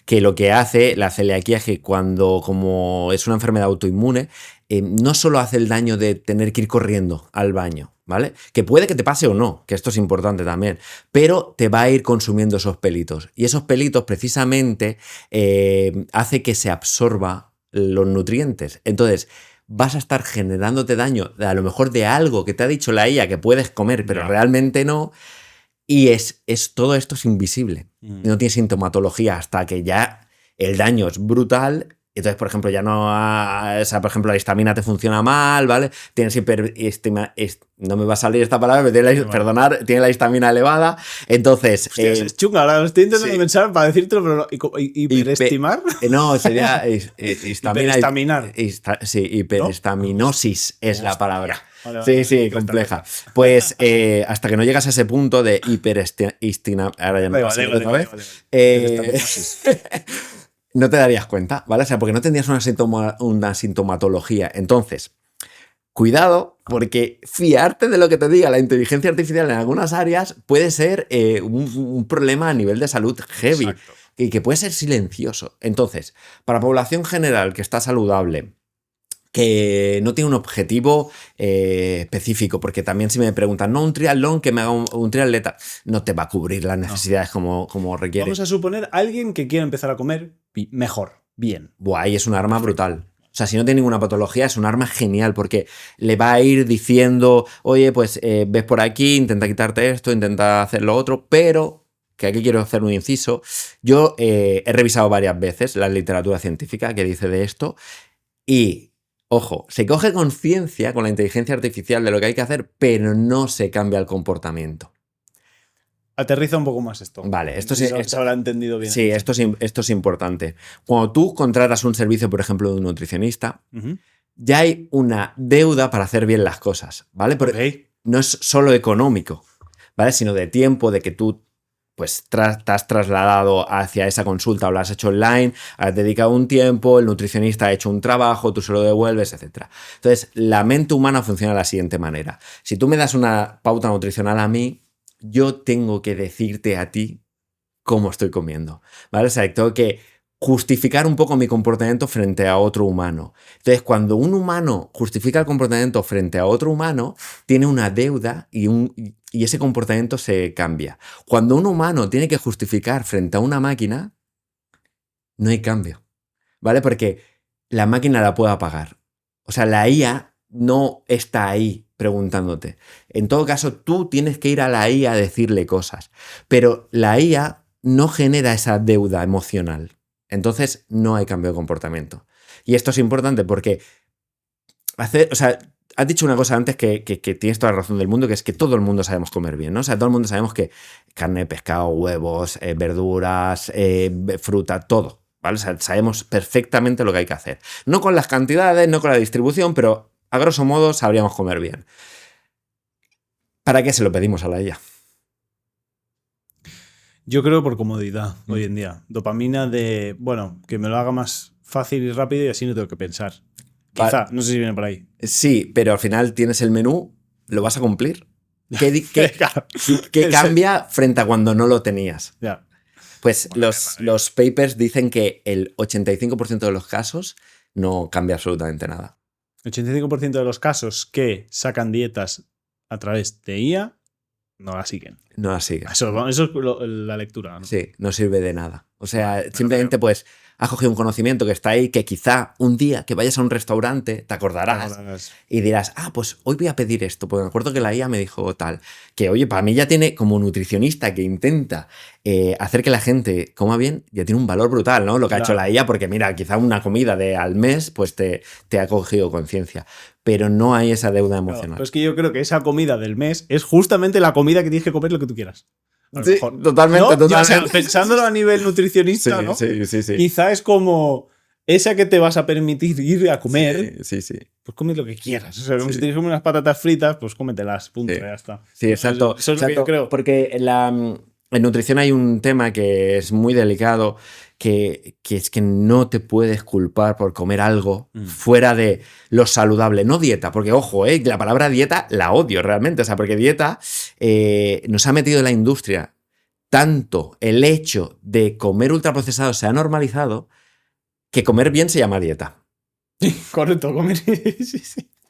que lo que hace la celiaquía es que cuando, como es una enfermedad autoinmune, no solo hace el daño de tener que ir corriendo al baño, ¿vale? Que puede que te pase o no, que esto es importante también, pero te va a ir consumiendo esos pelitos. Y esos pelitos precisamente hace que se absorba los nutrientes. Entonces, vas a estar generándote daño a lo mejor de algo que te ha dicho la IA que puedes comer, pero Ya. realmente no. Y todo esto es invisible. Mm. No tiene sintomatología hasta que ya el daño es brutal. Entonces, por ejemplo, ya no. O sea, por ejemplo, la histamina te funciona mal, ¿vale? Tienes no me va a salir esta palabra, pero perdonar, tiene la histamina elevada. Entonces. Hostia, es chunga, ahora lo estoy intentando Sí. pensar para decírtelo, pero ¿hiperestimar? No, sería histamina. Hiperestaminar. Sí, hiperestaminosis es la palabra. Vale, Sí, vale, sí, compleja. Pues hasta que no llegas a ese punto de hiperestimar. Ahora ya me pasa otra vez. No te darías cuenta, ¿vale? O sea, porque no tendrías una sintomatología. Entonces, cuidado, porque fiarte de lo que te diga la inteligencia artificial en algunas áreas puede ser un problema a nivel de salud heavy. Exacto. Y que puede ser silencioso. Entonces, para población general que está saludable, que no tiene un objetivo específico, porque también si me preguntan, no, un triatlón que me haga un triatleta, no te va a cubrir las necesidades como requiere. Vamos a suponer alguien que quiera empezar a comer mejor, bien. Buah, ahí es un arma brutal. O sea, si no tiene ninguna patología, es un arma genial porque le va a ir diciendo, oye, pues ves por aquí, intenta quitarte esto, intenta hacer lo otro, pero, que aquí quiero hacer un inciso, yo he revisado varias veces la literatura científica que dice de esto y, ojo, se coge conciencia con la inteligencia artificial de lo que hay que hacer, pero no se cambia el comportamiento. Aterriza un poco más esto. Vale, esto sí. sí. Se habrá entendido bien. Sí, esto es importante. Cuando tú contratas un servicio, por ejemplo, de un nutricionista, ya hay una deuda para hacer bien las cosas, ¿vale? Porque no es solo económico, ¿vale? Sino de tiempo, de que tú pues te has trasladado hacia esa consulta o la has hecho online, has dedicado un tiempo, el nutricionista ha hecho un trabajo, tú se lo devuelves, etc. Entonces, la mente humana funciona de la siguiente manera. Si tú me das una pauta nutricional a mí, yo tengo que decirte a ti cómo estoy comiendo, ¿vale? O sea, tengo que justificar un poco mi comportamiento frente a otro humano. Entonces, cuando un humano justifica el comportamiento frente a otro humano, tiene una deuda y ese comportamiento se cambia. Cuando un humano tiene que justificar frente a una máquina, no hay cambio, ¿vale? Porque la máquina la puede apagar. O sea, la IA no está ahí preguntándote. En todo caso, tú tienes que ir a la IA a decirle cosas. Pero la IA no genera esa deuda emocional. Entonces, no hay cambio de comportamiento. Y esto es importante porque has dicho una cosa antes que tienes toda la razón del mundo, que es que todo el mundo sabemos comer bien, ¿no? O sea, todo el mundo sabemos que carne, pescado, huevos, verduras, fruta, todo, ¿vale? O sea, sabemos perfectamente lo que hay que hacer. No con las cantidades, no con la distribución, pero a grosso modo sabríamos comer bien. ¿Para qué se lo pedimos a la IA? Yo creo por comodidad hoy en día. Dopamina de, bueno, que me lo haga más fácil y rápido y así no tengo que pensar. Quizá, no sé si viene por ahí. Sí, pero al final tienes el menú, ¿lo vas a cumplir? Claro. ¿Qué cambia frente a cuando no lo tenías? Ya. Pues los papers dicen que el 85% de los casos no cambia absolutamente nada. 85% de los casos que sacan dietas a través de IA no la siguen. No la siguen. Eso es la lectura, ¿no? Sí, no sirve de nada. O sea, simplemente pues has cogido un conocimiento que está ahí, que quizá un día que vayas a un restaurante te acordarás y dirás, pues hoy voy a pedir esto, porque me acuerdo que la IA me dijo tal, que oye, para mí ya tiene, como nutricionista que intenta hacer que la gente coma bien, ya tiene un valor brutal, ¿no? Lo que ha hecho la IA, porque mira, quizá una comida al mes, pues te ha cogido conciencia, pero no hay esa deuda emocional. Pero es que yo creo que esa comida del mes es justamente la comida que tienes que comer lo que tú quieras. Sí, mejor, totalmente, ¿no? totalmente. O sea, pensándolo a nivel nutricionista, ¿no? Sí. Quizá es como esa que te vas a permitir ir a comer. Sí. Pues come lo que quieras. O sea, si tienes que comer unas patatas fritas, pues cómetelas, punto, ya está. Sí, exacto. Eso es lo que yo creo. Porque en nutrición hay un tema que es muy delicado, que es que no te puedes culpar por comer algo fuera de lo saludable. No dieta, porque ojo, la palabra dieta la odio realmente. O sea, porque dieta nos ha metido en la industria tanto el hecho de comer ultraprocesado se ha normalizado que comer bien se llama dieta. Correcto, comer. Sí.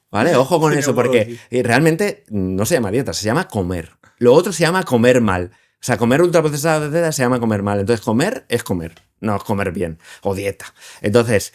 ¿Vale? Ojo con eso, porque realmente no se llama dieta, se llama comer. Lo otro se llama comer mal. O sea, comer ultraprocesado de dieta se llama comer mal. Entonces, comer es comer, no es comer bien. O dieta. Entonces,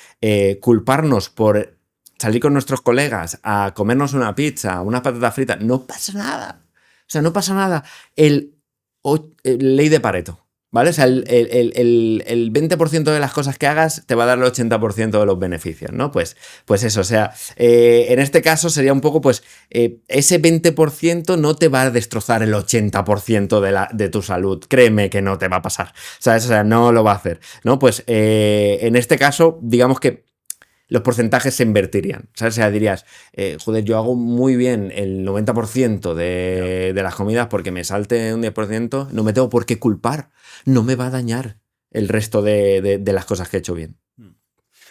culparnos por salir con nuestros colegas a comernos una pizza, unas patatas fritas, no pasa nada. O sea, no pasa nada. Ley de Pareto. ¿Vale? O sea, el 20% de las cosas que hagas te va a dar el 80% de los beneficios, ¿no? Pues eso, o sea, en este caso sería un poco, pues, ese 20% no te va a destrozar el 80% de tu salud. Créeme que no te va a pasar, ¿sabes? O sea, no lo va a hacer, ¿no? Pues en este caso, digamos que los porcentajes se invertirían, ¿sabes? O sea, dirías, joder, yo hago muy bien el 90% de las comidas porque me salte un 10%, no me tengo por qué culpar, no me va a dañar el resto de las cosas que he hecho bien.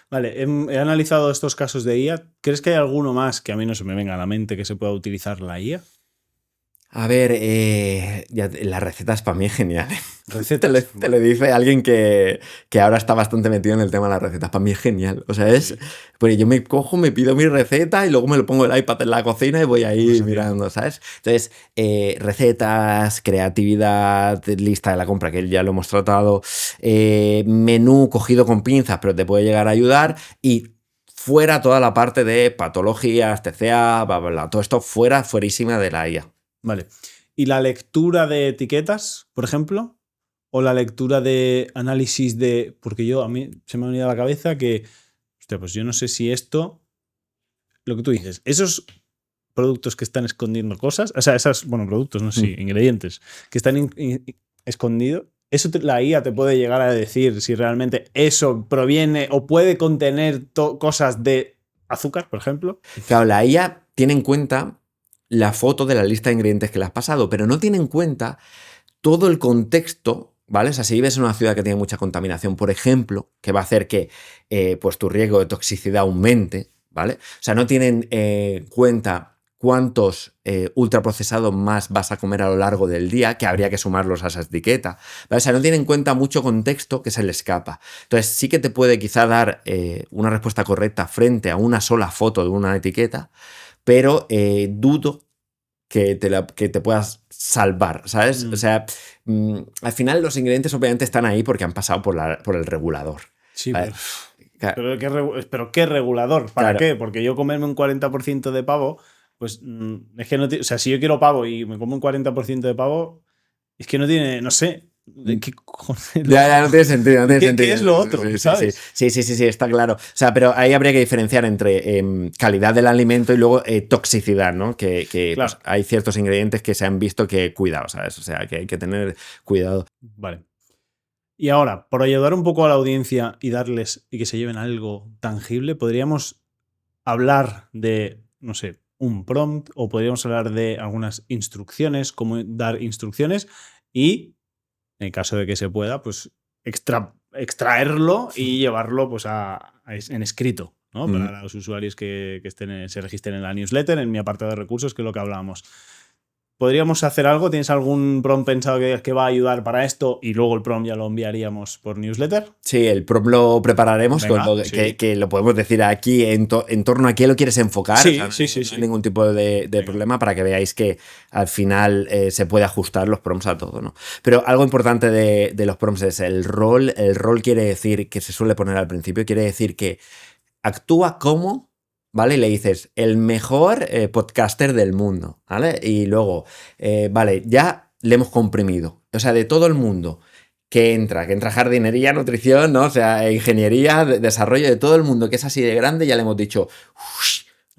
Vale, he analizado estos casos de IA. ¿Crees que hay alguno más que a mí no se me venga a la mente que se pueda utilizar la IA? A ver, las recetas para mí es genial. ¿Recetas? Te lo dice alguien que ahora está bastante metido en el tema de las recetas. Para mí es genial. O sea, pues yo me cojo, me pido mi receta y luego me lo pongo el iPad en la cocina y voy ahí mirando, ¿sabes? Entonces, recetas, creatividad, lista de la compra, que ya lo hemos tratado, menú cogido con pinzas, pero te puede llegar a ayudar, y fuera toda la parte de patologías, TCA, bla, bla, bla. Todo esto fuerísima de la IA. Vale. ¿Y la lectura de etiquetas, por ejemplo? ¿O la lectura de análisis de...? Porque a mí se me ha venido a la cabeza que, hostia, pues yo no sé si esto... Lo que tú dices, esos productos que están escondiendo cosas, o sea, productos, no sé, ingredientes, que están escondidos, eso la IA te puede llegar a decir si realmente eso proviene o puede contener cosas de azúcar, por ejemplo. Claro, la IA tiene en cuenta la foto de la lista de ingredientes que le has pasado, pero no tiene en cuenta todo el contexto, ¿vale? O sea, si vives en una ciudad que tiene mucha contaminación, por ejemplo, que va a hacer que pues tu riesgo de toxicidad aumente, ¿vale? O sea, no tienen en cuenta cuántos ultraprocesados más vas a comer a lo largo del día, que habría que sumarlos a esa etiqueta, ¿vale? O sea, no tienen en cuenta mucho contexto que se le escapa. Entonces, sí que te puede quizá dar una respuesta correcta frente a una sola foto de una etiqueta, pero dudo que te puedas salvar, ¿sabes? O sea, al final los ingredientes obviamente están ahí porque han pasado por el regulador. Sí, pero ¿qué regulador? ¿Para qué? Porque yo comerme un 40% de pavo, pues es que no tiene... O sea, si yo quiero pavo y me como un 40% de pavo, es que no tiene, no sé... ¿Qué cojones? Ya no tiene sentido. ¿Qué es lo otro? ¿Sabes? Sí, está claro. O sea, pero ahí habría que diferenciar entre calidad del alimento y luego toxicidad, ¿no? Que claro. Pues, hay ciertos ingredientes que se han visto que cuidado, ¿sabes? O sea, que hay que tener cuidado. Vale. Y ahora, por ayudar un poco a la audiencia y darles y que se lleven algo tangible, podríamos hablar de, no sé, un prompt, o podríamos hablar de algunas instrucciones, cómo dar instrucciones, y en el caso de que se pueda, pues extraerlo y llevarlo pues en escrito, ¿no? Para los usuarios que se registren en la newsletter, en mi apartado de recursos, que es lo que hablábamos. ¿podríamos hacer algo? ¿Tienes algún prompt pensado que va a ayudar para esto y luego el prompt ya lo enviaríamos por newsletter? Sí, el prompt lo prepararemos, Venga, con lo sí. que lo podemos decir aquí en torno a qué lo quieres enfocar. Sí, O sea, sí, no sí. hay ningún tipo de problema para que veáis que al final se puede ajustar los prompts a todo, ¿no? Pero algo importante de los prompts es el rol. El rol quiere decir, que se suele poner al principio, quiere decir que actúa como, ¿vale? Y le dices, el mejor podcaster del mundo, ¿vale? Y luego, vale, ya le hemos comprimido. O sea, de todo el mundo que entra jardinería, nutrición, ¿no? O sea, ingeniería, desarrollo, de todo el mundo que es así de grande, ya le hemos dicho,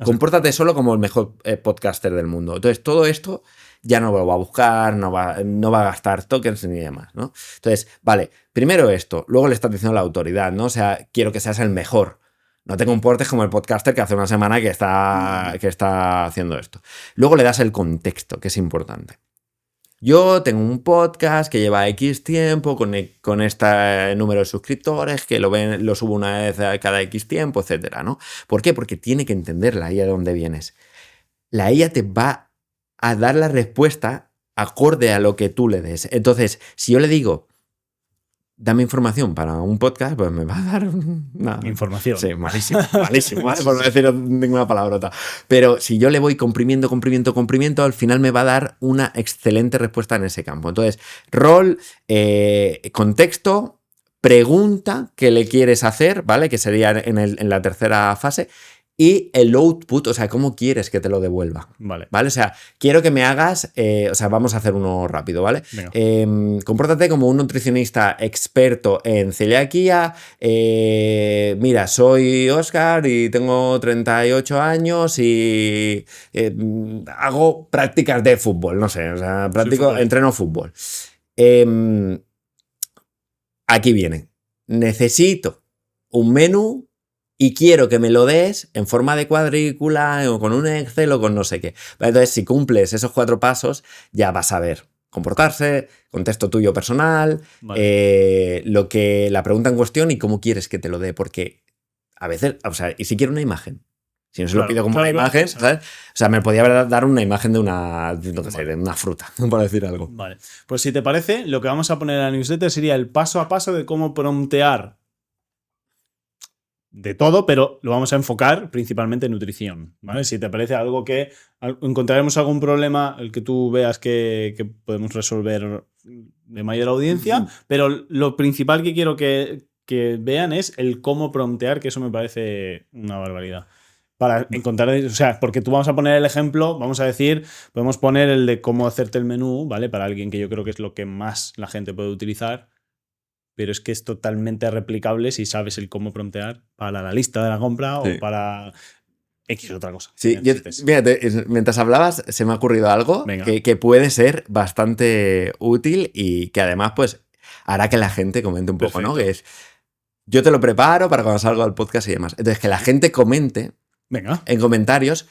compórtate solo como el mejor podcaster del mundo. Entonces, todo esto ya no lo va a buscar, no va a gastar tokens ni demás, ¿no? Entonces, vale, primero esto, luego le estás diciendo a la autoridad, ¿no? O sea, quiero que seas el mejor. No te comportes como el podcaster que hace una semana que está haciendo esto. Luego le das el contexto, que es importante. Yo tengo un podcast que lleva X tiempo con este número de suscriptores, que lo subo una vez cada X tiempo, etcétera, ¿no? ¿Por qué? Porque tiene que entender la IA de dónde vienes. La IA te va a dar la respuesta acorde a lo que tú le des. Entonces, si yo le digo, dame información para un podcast, pues me va a dar una información. Sí, malísimo, ¿vale? Por no decir ninguna palabrota. Pero si yo le voy comprimiendo, al final me va a dar una excelente respuesta en ese campo. Entonces, rol, contexto, pregunta que le quieres hacer, ¿vale? Que sería en la tercera fase. Y el output, o sea, cómo quieres que te lo devuelva. Vale. O sea, quiero que me hagas, o sea, vamos a hacer uno rápido, ¿vale? Compórtate como un nutricionista experto en celiaquía. Mira, soy Óscar y tengo 38 años y hago prácticas de fútbol, no sé, o sea, entreno fútbol. Aquí viene. Necesito un menú y quiero que me lo des en forma de cuadrícula o con un Excel o con no sé qué. Entonces, si cumples esos 4 pasos, ya vas a ver comportarse, contexto tuyo personal, vale. La pregunta en cuestión y cómo quieres que te lo dé. Porque a veces, o sea, y si quiero una imagen. Si no se lo pido como una imagen, ¿sabes? O sea, me podía dar una imagen de una fruta, por decir algo. Vale. Pues si te parece, lo que vamos a poner en la newsletter sería el paso a paso de cómo promptear de todo, pero lo vamos a enfocar principalmente en nutrición, ¿vale? Si te parece algo que encontraremos algún problema, el que tú veas que podemos resolver de mayor audiencia, pero lo principal que quiero que vean es el cómo promptear, que eso me parece una barbaridad. Para encontrar, o sea, porque tú vamos a poner el ejemplo, vamos a decir, podemos poner el de cómo hacerte el menú, ¿vale? Para alguien que yo creo que es lo que más la gente puede utilizar. Pero es que es totalmente replicable si sabes el cómo promptear para la lista de la compra o para X otra cosa. Sí, fíjate, mientras hablabas se me ha ocurrido algo que puede ser bastante útil y que además pues hará que la gente comente un poco, ¿no? Que es, yo te lo preparo para cuando salga al podcast y demás. Entonces, que la gente comente en comentarios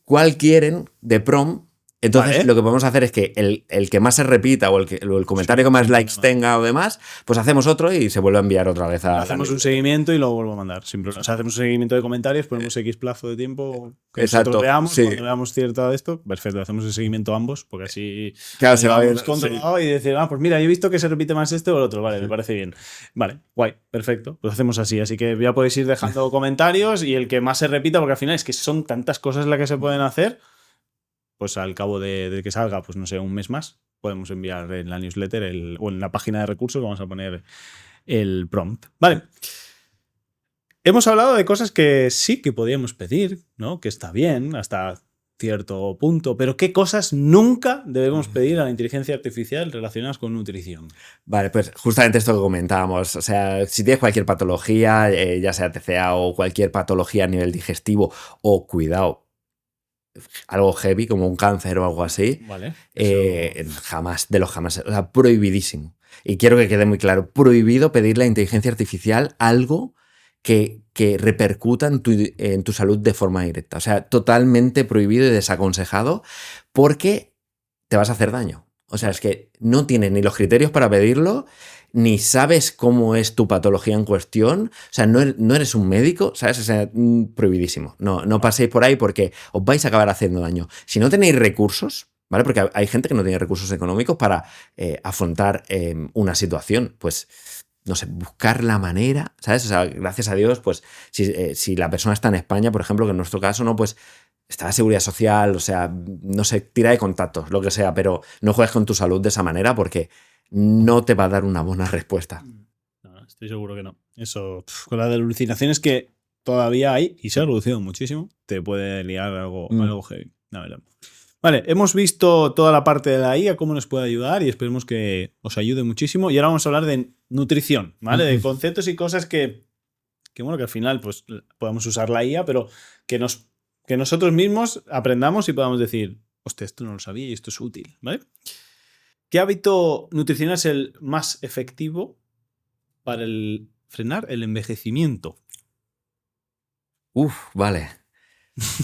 cuál quieren de prompt. Entonces, lo que podemos hacer es que el que más se repita o el comentario que más likes tenga o demás, pues hacemos otro y se vuelve a enviar otra vez a... Hacemos un seguimiento y lo vuelvo a mandar. Sin problema. O sea, hacemos un seguimiento de comentarios, ponemos X plazo de tiempo que nosotros veamos. Cuando veamos cierto de esto, perfecto, hacemos el seguimiento ambos, porque así... Claro, se va bien. Controlado y decir, pues mira, he visto que se repite más este o el otro. Vale, me parece bien. Vale, guay, perfecto. Pues hacemos así. Así que ya podéis ir dejando comentarios y el que más se repita, porque al final es que son tantas cosas las que se pueden hacer. Pues al cabo de que salga, pues no sé, un mes más, podemos enviar en la newsletter o en la página de recursos vamos a poner el prompt. Vale. Hemos hablado de cosas que sí que podíamos pedir, ¿no? Que está bien hasta cierto punto, pero ¿qué cosas nunca debemos pedir a la inteligencia artificial relacionadas con nutrición? Vale, pues justamente esto que comentábamos. O sea, si tienes cualquier patología, ya sea TCA o cualquier patología a nivel digestivo o cuidado, algo heavy como un cáncer o algo así, vale, jamás, o sea, prohibidísimo. Y quiero que quede muy claro, prohibido pedirle a la inteligencia artificial algo que repercuta en tu salud de forma directa. O sea, totalmente prohibido y desaconsejado porque te vas a hacer daño. O sea, es que no tienes ni los criterios para pedirlo, ni sabes cómo es tu patología en cuestión. O sea, no eres un médico, ¿sabes? O sea, prohibidísimo. No paséis por ahí porque os vais a acabar haciendo daño. Si no tenéis recursos, ¿vale? Porque hay gente que no tiene recursos económicos para afrontar una situación. Pues, no sé, buscar la manera, ¿sabes? O sea, gracias a Dios, pues, si la persona está en España, por ejemplo, que en nuestro caso, ¿no? Pues está la seguridad social, o sea, no sé, tira de contactos, lo que sea, pero no juegues con tu salud de esa manera porque no te va a dar una buena respuesta. No, estoy seguro que no. Eso, con las alucinaciones que todavía hay, y se ha reducido muchísimo, te puede liar algo heavy, la verdad. Vale, hemos visto toda la parte de la IA, cómo nos puede ayudar y esperemos que os ayude muchísimo. Y ahora vamos a hablar de nutrición, ¿vale? De conceptos y cosas que bueno, que al final pues podamos usar la IA, pero que nosotros mismos aprendamos y podamos decir, hostia, esto no lo sabía y esto es útil, ¿vale? ¿Qué hábito nutricional es el más efectivo para frenar el envejecimiento? Vale.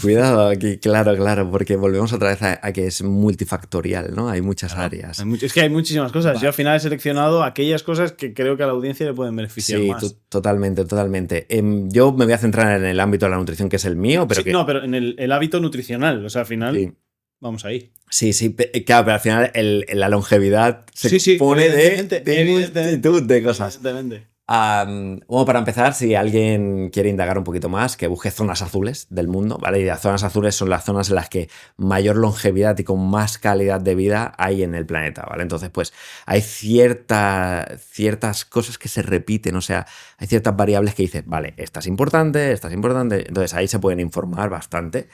Cuidado aquí, claro, porque volvemos otra vez a que es multifactorial, ¿no? Hay muchas áreas. Es que hay muchísimas cosas. Yo al final he seleccionado aquellas cosas que creo que a la audiencia le pueden beneficiar más. Sí, totalmente. Yo me voy a centrar en el ámbito de la nutrición, que es el mío, pero No, pero en el hábito nutricional. O sea, al final, sí. Vamos ahí. Sí, claro, pero al final la longevidad se pone de multitud de cosas. Evidentemente. Bueno, para empezar, si alguien quiere indagar un poquito más, que busque zonas azules del mundo, ¿vale? Y las zonas azules son las zonas en las que mayor longevidad y con más calidad de vida hay en el planeta, ¿vale? Entonces, pues hay ciertas cosas que se repiten, o sea, hay ciertas variables que dices, vale, esta es importante, entonces ahí se pueden informar bastante.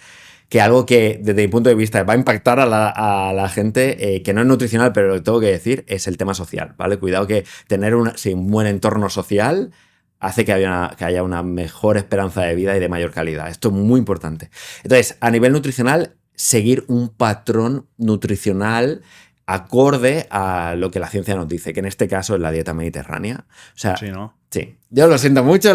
Que algo que desde mi punto de vista va a impactar a la gente, que no es nutricional, pero lo que tengo que decir es el tema social, ¿vale? Cuidado que tener un buen entorno social hace que haya una mejor esperanza de vida y de mayor calidad. Esto es muy importante. Entonces, a nivel nutricional, seguir un patrón nutricional acorde a lo que la ciencia nos dice, que en este caso es la dieta mediterránea. O sea, sí, ¿no? Sí, yo lo siento mucho.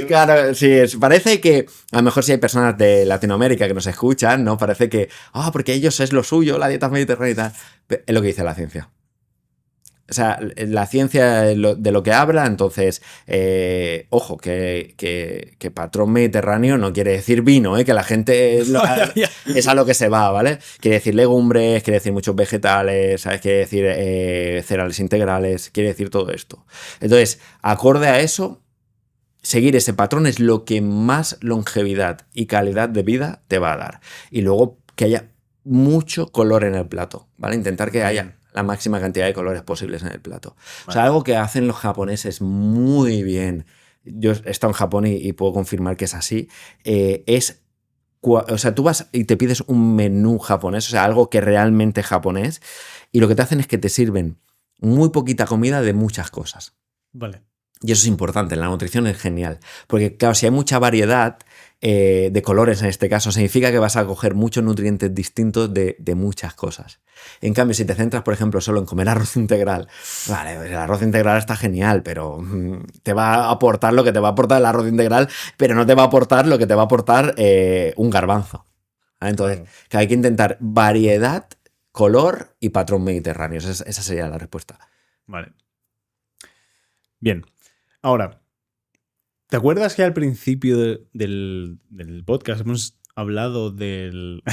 Claro, sí, parece que a lo mejor si hay personas de Latinoamérica que nos escuchan, ¿no? Parece que, porque ellos es lo suyo, la dieta mediterránea y tal. Es lo que dice la ciencia. O sea, la ciencia de lo que habla, entonces, ojo, que patrón mediterráneo no quiere decir vino, que la gente es a lo que se va, ¿vale? Quiere decir legumbres, quiere decir muchos vegetales, ¿sabes? Quiere decir cereales integrales, quiere decir todo esto. Entonces, acorde a eso, seguir ese patrón es lo que más longevidad y calidad de vida te va a dar. Y luego que haya mucho color en el plato, ¿vale? Intentar que haya la máxima cantidad de colores posibles en el plato. Vale. O sea, algo que hacen los japoneses muy bien, yo he estado en Japón y puedo confirmar que es así, o sea, tú vas y te pides un menú japonés, o sea, algo que realmente es japonés, y lo que te hacen es que te sirven muy poquita comida de muchas cosas. Vale. Y eso es importante, la nutrición es genial, porque claro, si hay mucha variedad de colores en este caso, significa que vas a coger muchos nutrientes distintos de muchas cosas. En cambio, si te centras, por ejemplo, solo en comer arroz integral, vale, el arroz integral está genial, pero te va a aportar lo que te va a aportar el arroz integral, pero no te va a aportar lo que te va a aportar un garbanzo. ¿Vale? Entonces, que hay que intentar variedad, color y patrón mediterráneo. Esa sería la respuesta. Vale. Bien. Ahora, ¿te acuerdas que al principio del podcast hemos hablado del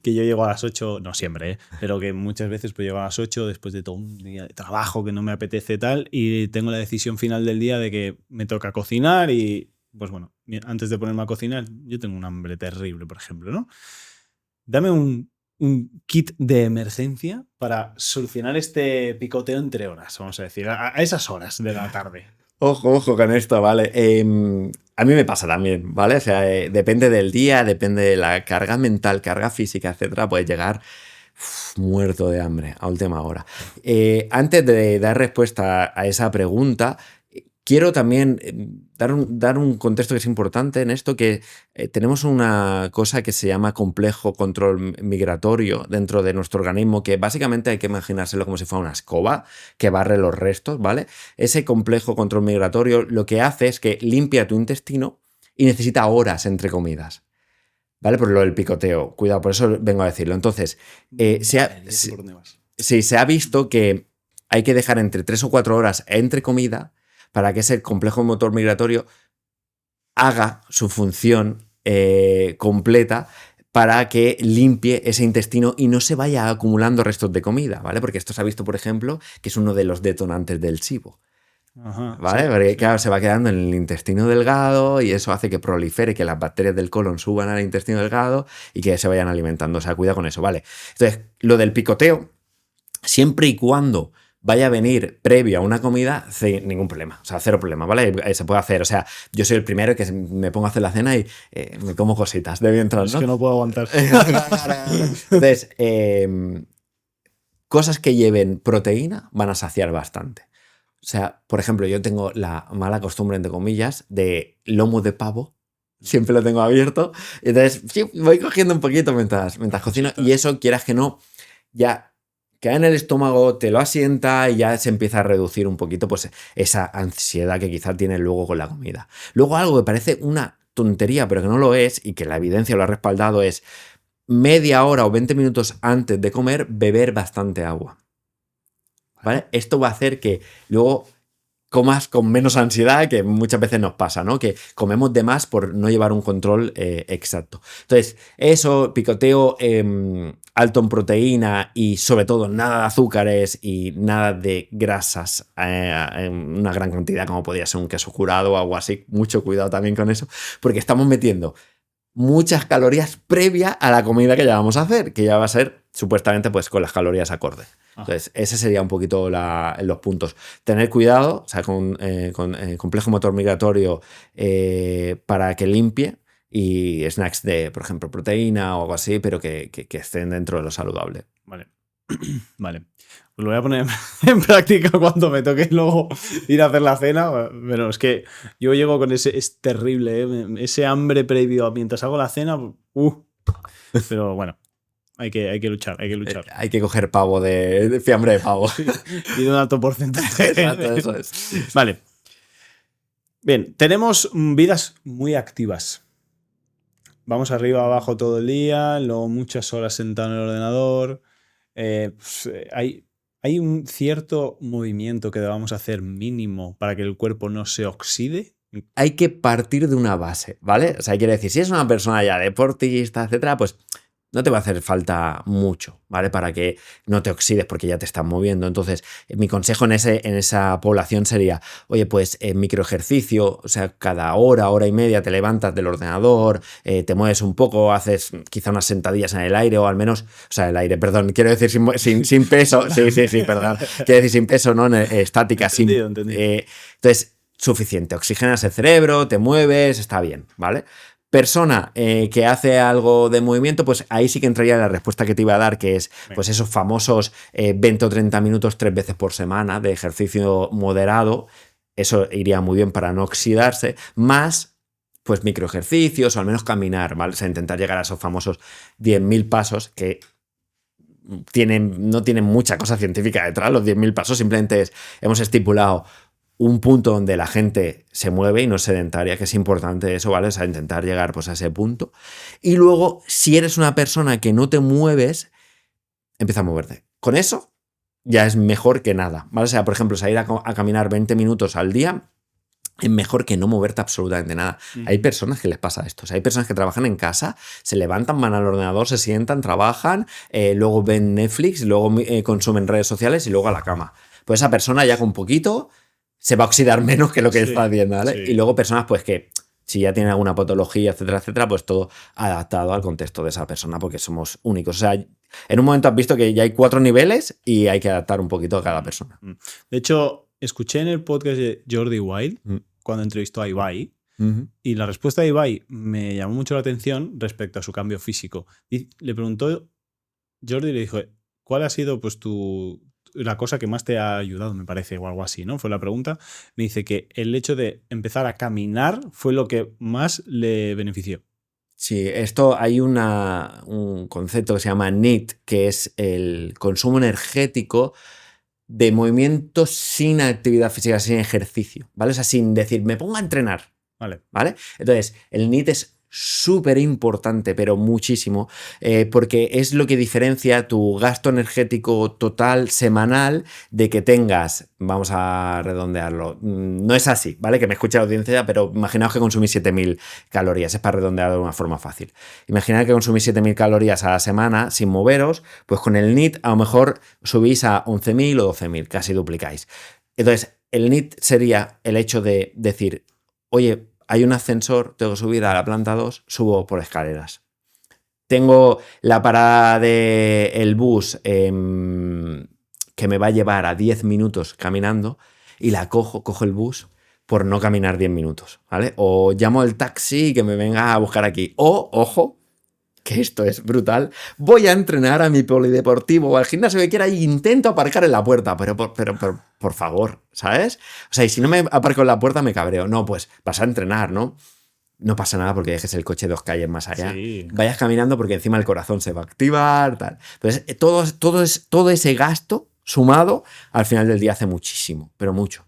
que yo llego a las 8, no siempre, pero que muchas veces pues llego a las 8 después de todo un día de trabajo que no me apetece tal y tengo la decisión final del día de que me toca cocinar y pues bueno, antes de ponerme a cocinar yo tengo un hambre terrible, por ejemplo, ¿no? Dame un kit de emergencia para solucionar este picoteo entre horas, vamos a decir, a esas horas de la tarde. Ojo con esto, ¿vale? A mí me pasa también, ¿vale? O sea, depende del día, depende de la carga mental, carga física, etcétera, puedes llegar muerto de hambre a última hora. Antes de dar respuesta a esa pregunta, quiero también dar un contexto que es importante en esto, que tenemos una cosa que se llama complejo control migratorio dentro de nuestro organismo, que básicamente hay que imaginárselo como si fuera una escoba que barre los restos, ¿vale? Ese complejo control migratorio lo que hace es que limpia tu intestino y necesita horas entre comidas. ¿Vale? Por lo del picoteo. Cuidado, por eso vengo a decirlo. Entonces, se ha visto que hay que dejar entre 3 o 4 horas entre comida para que ese complejo motor migratorio haga su función completa para que limpie ese intestino y no se vaya acumulando restos de comida, ¿vale? Porque esto se ha visto, por ejemplo, que es uno de los detonantes del SIBO. Ajá, ¿Vale? sí, Porque sí. claro, se va quedando en el intestino delgado y eso hace que prolifere, que las bacterias del colon suban al intestino delgado y que se vayan alimentando. O sea, cuida con eso, ¿vale? Entonces, lo del picoteo, siempre y cuando vaya a venir previo a una comida, sin ningún problema. O sea, cero problema, ¿vale? Se puede hacer. O sea, yo soy el primero que me pongo a hacer la cena y me como cositas de mientras, Es ¿no? que no puedo aguantar. Entonces, cosas que lleven proteína van a saciar bastante. O sea, por ejemplo, yo tengo la mala costumbre, entre comillas, de lomo de pavo. Siempre lo tengo abierto. Entonces, sí, voy cogiendo un poquito mientras cocino. Y eso, quieras que no, ya queda en el estómago, te lo asienta y ya se empieza a reducir un poquito pues esa ansiedad que quizás tienes luego con la comida. Luego algo que parece una tontería, pero que no lo es y que la evidencia lo ha respaldado es media hora o 20 minutos antes de comer beber bastante agua. ¿Vale? Esto va a hacer que luego comas con menos ansiedad, que muchas veces nos pasa, ¿no? Que comemos de más por no llevar un control exacto. Entonces, eso, picoteo alto en proteína y sobre todo nada de azúcares y nada de grasas en una gran cantidad, como podría ser un queso curado o algo así. Mucho cuidado también con eso, porque estamos metiendo muchas calorías previa a la comida que ya vamos a hacer, que ya va a ser supuestamente pues con las calorías acordes. Entonces, ese sería un poquito los puntos. Tener cuidado, o sea, con complejo motor migratorio para que limpie y snacks de, por ejemplo, proteína o algo así, pero que estén dentro de lo saludable. Vale. Vale. Pues lo voy a poner en práctica cuando me toque luego ir a hacer la cena. Pero es que yo llego con ese. Es terrible, ¿eh? Ese hambre previo a mientras hago la cena. Pero bueno. Hay que luchar, hay que luchar. Hay que coger pavo de fiambre de pavo. Y de un alto porcentaje. Exacto, eso es. Vale. Bien, tenemos vidas muy activas. Vamos arriba, abajo todo el día, luego muchas horas sentado en el ordenador. Hay un cierto movimiento que debamos hacer mínimo para que el cuerpo no se oxide. Hay que partir de una base, ¿vale? O sea, quiere decir, si es una persona ya deportista, etcétera, pues no te va a hacer falta mucho, ¿vale? Para que no te oxides porque ya te estás moviendo. Entonces, mi consejo en esa población sería, oye, pues microejercicio, o sea, cada hora y media te levantas del ordenador, te mueves un poco, haces quizá unas sentadillas en el aire o al menos, o sea, el aire, perdón, quiero decir sin peso, sí, perdón, quiero decir sin peso, no estática, Entendido. Entonces, suficiente, oxigenas el cerebro, te mueves, está bien, ¿vale? Persona que hace algo de movimiento, pues ahí sí que entraría la respuesta que te iba a dar, que es pues esos famosos 20 o 30 minutos 3 veces por semana de ejercicio moderado. Eso iría muy bien para no oxidarse, más pues microejercicios o al menos caminar, ¿vale? O sea, intentar llegar a esos famosos 10.000 pasos que no tienen mucha cosa científica detrás. Los 10.000 pasos simplemente hemos estipulado un punto donde la gente se mueve y no es sedentaria, que es importante eso, ¿vale? O sea, intentar llegar pues a ese punto. Y luego, si eres una persona que no te mueves, empieza a moverte. Con eso ya es mejor que nada, ¿vale? O sea, por ejemplo, salir a caminar 20 minutos al día es mejor que no moverte absolutamente nada. Hay personas que les pasa esto. O sea, hay personas que trabajan en casa, se levantan, van al ordenador, se sientan, trabajan, luego ven Netflix, luego consumen redes sociales y luego a la cama. Pues esa persona ya con poquito se va a oxidar menos que lo que está haciendo, ¿vale? Sí. Y luego personas pues que si ya tienen alguna patología, etcétera, pues todo adaptado al contexto de esa persona porque somos únicos. O sea, en un momento has visto que ya hay 4 niveles y hay que adaptar un poquito a cada persona. De hecho, escuché en el podcast de Jordi Wild cuando entrevistó a Ibai y la respuesta de Ibai me llamó mucho la atención respecto a su cambio físico. Y le preguntó, Jordi le dijo, ¿cuál ha sido pues la cosa que más te ha ayudado, me parece, o algo así, ¿no? Fue la pregunta. Me dice que el hecho de empezar a caminar fue lo que más le benefició. Sí, esto hay un concepto que se llama NEAT, que es el consumo energético de movimiento sin actividad física, sin ejercicio, ¿vale? O sea, sin decir, me pongo a entrenar, ¿vale? Entonces, el NEAT es súper importante, pero muchísimo, porque es lo que diferencia tu gasto energético total semanal de que tengas, vamos a redondearlo, no es así, ¿vale? Que me escuche la audiencia, pero imaginaos que consumís 7.000 calorías, es para redondear de una forma fácil. Imaginad que consumís 7.000 calorías a la semana sin moveros, pues con el NEAT a lo mejor subís a 11.000 o 12.000, casi duplicáis. Entonces, el NEAT sería el hecho de decir, oye, hay un ascensor, tengo que subir a la planta 2, subo por escaleras. Tengo la parada del bus que me va a llevar a 10 minutos caminando y la cojo el bus por no caminar 10 minutos, ¿vale? O llamo al taxi que me venga a buscar aquí. O, ojo, que esto es brutal, voy a entrenar a mi polideportivo o al gimnasio que quiera e intento aparcar en la puerta, pero por favor, ¿sabes? O sea, y si no me aparco en la puerta me cabreo. No, pues vas a entrenar, ¿no? No pasa nada porque dejes el coche 2 calles más allá. Sí. Vayas caminando porque encima el corazón se va a activar, tal. Entonces, todo ese gasto sumado al final del día hace muchísimo, pero mucho.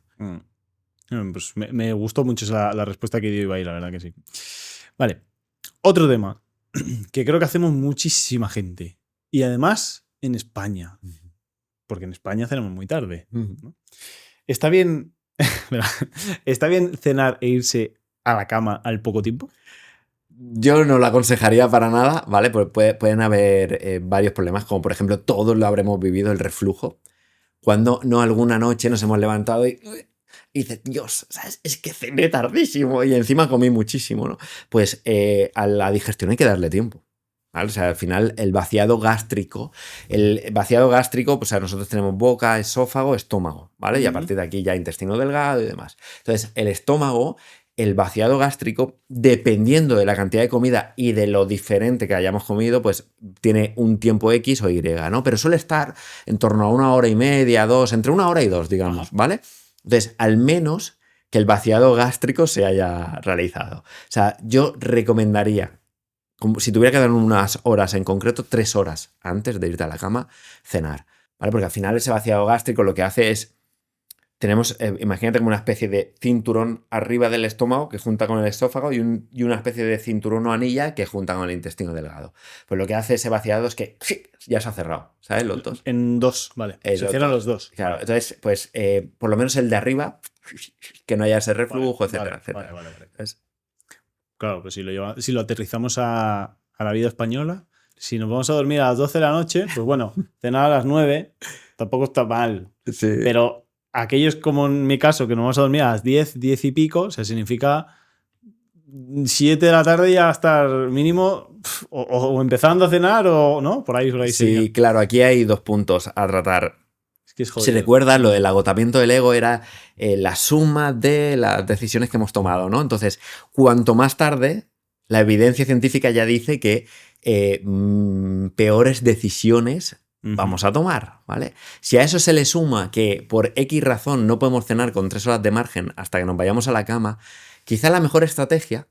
Pues me gustó mucho la respuesta que dio Ibai, la verdad que sí. Vale, otro tema que creo que hacemos muchísima gente. Y además en España. Porque en España cenamos muy tarde, ¿no? ¿Está bien cenar e irse a la cama al poco tiempo? Yo no lo aconsejaría para nada, ¿vale? Pues pueden haber varios problemas, como por ejemplo, todos lo habremos vivido, el reflujo. Cuando no alguna noche nos hemos levantado y dices, Dios, ¿sabes? Es que cené tardísimo y encima comí muchísimo, ¿no? Pues a la digestión hay que darle tiempo, ¿vale? O sea, al final el vaciado gástrico, pues nosotros tenemos boca, esófago, estómago, ¿vale? Y a partir de aquí ya intestino delgado y demás. Entonces, el estómago, el vaciado gástrico, dependiendo de la cantidad de comida y de lo diferente que hayamos comido, pues tiene un tiempo X o Y, ¿no? Pero suele estar en torno a 1 hora y media, 2, entre 1 hora y 2, digamos, ¿vale? Entonces, al menos que el vaciado gástrico se haya realizado. O sea, yo recomendaría, como si tuviera que dar unas horas en concreto, 3 horas antes de irte a la cama, cenar, ¿vale? Porque al final ese vaciado gástrico lo que hace es, imagínate como una especie de cinturón arriba del estómago que junta con el esófago y una especie de cinturón o anilla que junta con el intestino delgado. Pues lo que hace ese vaciado es que ya se ha cerrado, ¿sabes? Los dos. En 2, vale. Se cierran los dos. Claro, entonces, pues por lo menos el de arriba, que no haya ese reflujo, vale, etcétera, etcétera. Vale. Claro, pues si lo aterrizamos a la vida española, si nos vamos a dormir a las 12 de la noche, pues bueno, cenar a las 9 tampoco está mal. Sí. Pero aquellos como en mi caso, que nos vamos a dormir a las 10 y pico, o sea, significa 7 de la tarde ya estar mínimo o empezando a cenar o no, por ahí Sí, sería. claro, aquí hay 2 puntos a tratar. Es que es jodido. Si recuerdas, lo del agotamiento del ego era la suma de las decisiones que hemos tomado, ¿no? Entonces, cuanto más tarde, la evidencia científica ya dice que peores decisiones vamos a tomar, ¿vale? Si a eso se le suma que por X razón no podemos cenar con 3 horas de margen hasta que nos vayamos a la cama, quizá la mejor estrategia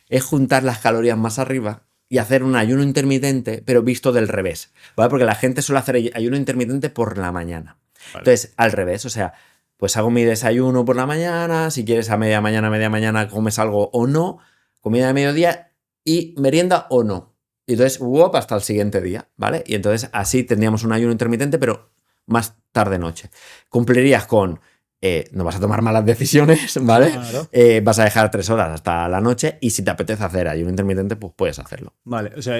es juntar las calorías más arriba y hacer un ayuno intermitente, pero visto del revés, ¿vale? Porque la gente suele hacer ayuno intermitente por la mañana. Vale. Entonces, al revés, o sea, pues hago mi desayuno por la mañana, si quieres a media mañana comes algo o no, comida de mediodía y merienda o no. Y entonces, hasta el siguiente día, ¿vale? Y entonces así tendríamos un ayuno intermitente, pero más tarde-noche. Cumplirías con, no vas a tomar malas decisiones, ¿vale? Claro. Vas a dejar 3 horas hasta la noche y si te apetece hacer ayuno intermitente, pues puedes hacerlo. Vale, o sea,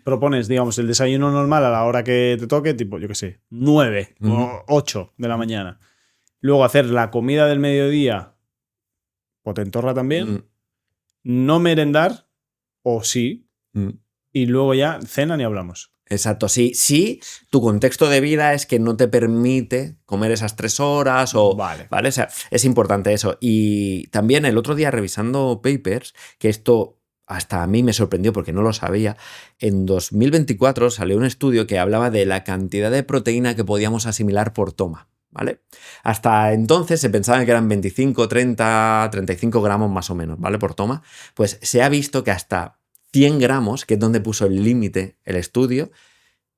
propones, digamos, el desayuno normal a la hora que te toque, tipo, yo qué sé, 9 o 8 de la mañana. Luego hacer la comida del mediodía, potentorra también. No merendar, o sí. Y luego ya cena y hablamos. Exacto, sí, tu contexto de vida es que no te permite comer esas 3 horas o... Vale. O sea, es importante eso. Y también el otro día revisando papers, que esto hasta a mí me sorprendió porque no lo sabía, en 2024 salió un estudio que hablaba de la cantidad de proteína que podíamos asimilar por toma, ¿vale? Hasta entonces se pensaba que eran 25, 30, 35 gramos más o menos, ¿vale? Por toma. Pues se ha visto que hasta 100 gramos, que es donde puso el límite el estudio,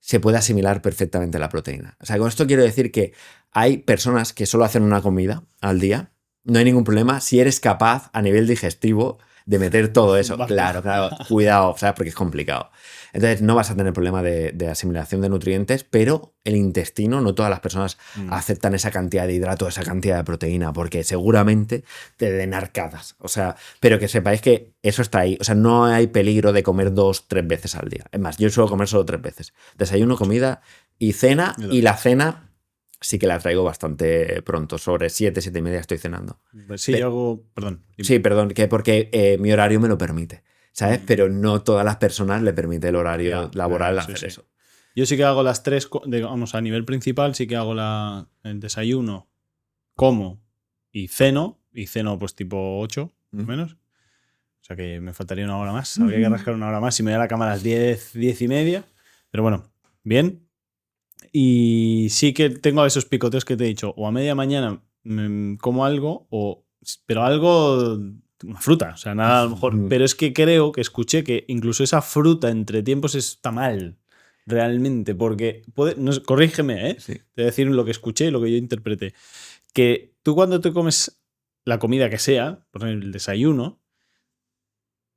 se puede asimilar perfectamente la proteína. O sea, con esto quiero decir que hay personas que solo hacen una comida al día, no hay ningún problema. Si eres capaz a nivel digestivo, de meter todo eso. Basta. Claro, cuidado, ¿sabes? Porque es complicado. Entonces no vas a tener problema de asimilación de nutrientes, pero el intestino, no todas las personas aceptan esa cantidad de hidrato, esa cantidad de proteína, porque seguramente te den arcadas. O sea, pero que sepáis que eso está ahí. O sea, no hay peligro de comer 2-3 veces al día. Es más, yo suelo comer solo 3 veces. Desayuno, comida y cena, y la cena sí que la traigo bastante pronto, sobre 7-7:30 estoy cenando. Pues sí, yo hago. Perdón. Sí, perdón, que porque mi horario me lo permite, ¿sabes? Pero no todas las personas le permite el horario laboral hacer eso. Yo sí que hago las tres, digamos, a nivel principal, sí que hago el desayuno, como y ceno pues tipo 8, menos. O sea que me faltaría una hora más. Habría que rascar una hora más si me voy a la cama a las 10:30. Pero bueno, bien. Y sí que tengo esos picoteos que te he dicho. O a media mañana como algo, pero algo, una fruta. O sea, nada a lo mejor. Pero es que creo que escuché que incluso esa fruta entre tiempos está mal. Realmente. Porque, corrígeme, ¿eh? Sí. Te voy a decir lo que escuché y lo que yo interpreté. Que tú cuando te comes la comida que sea, por ejemplo, el desayuno,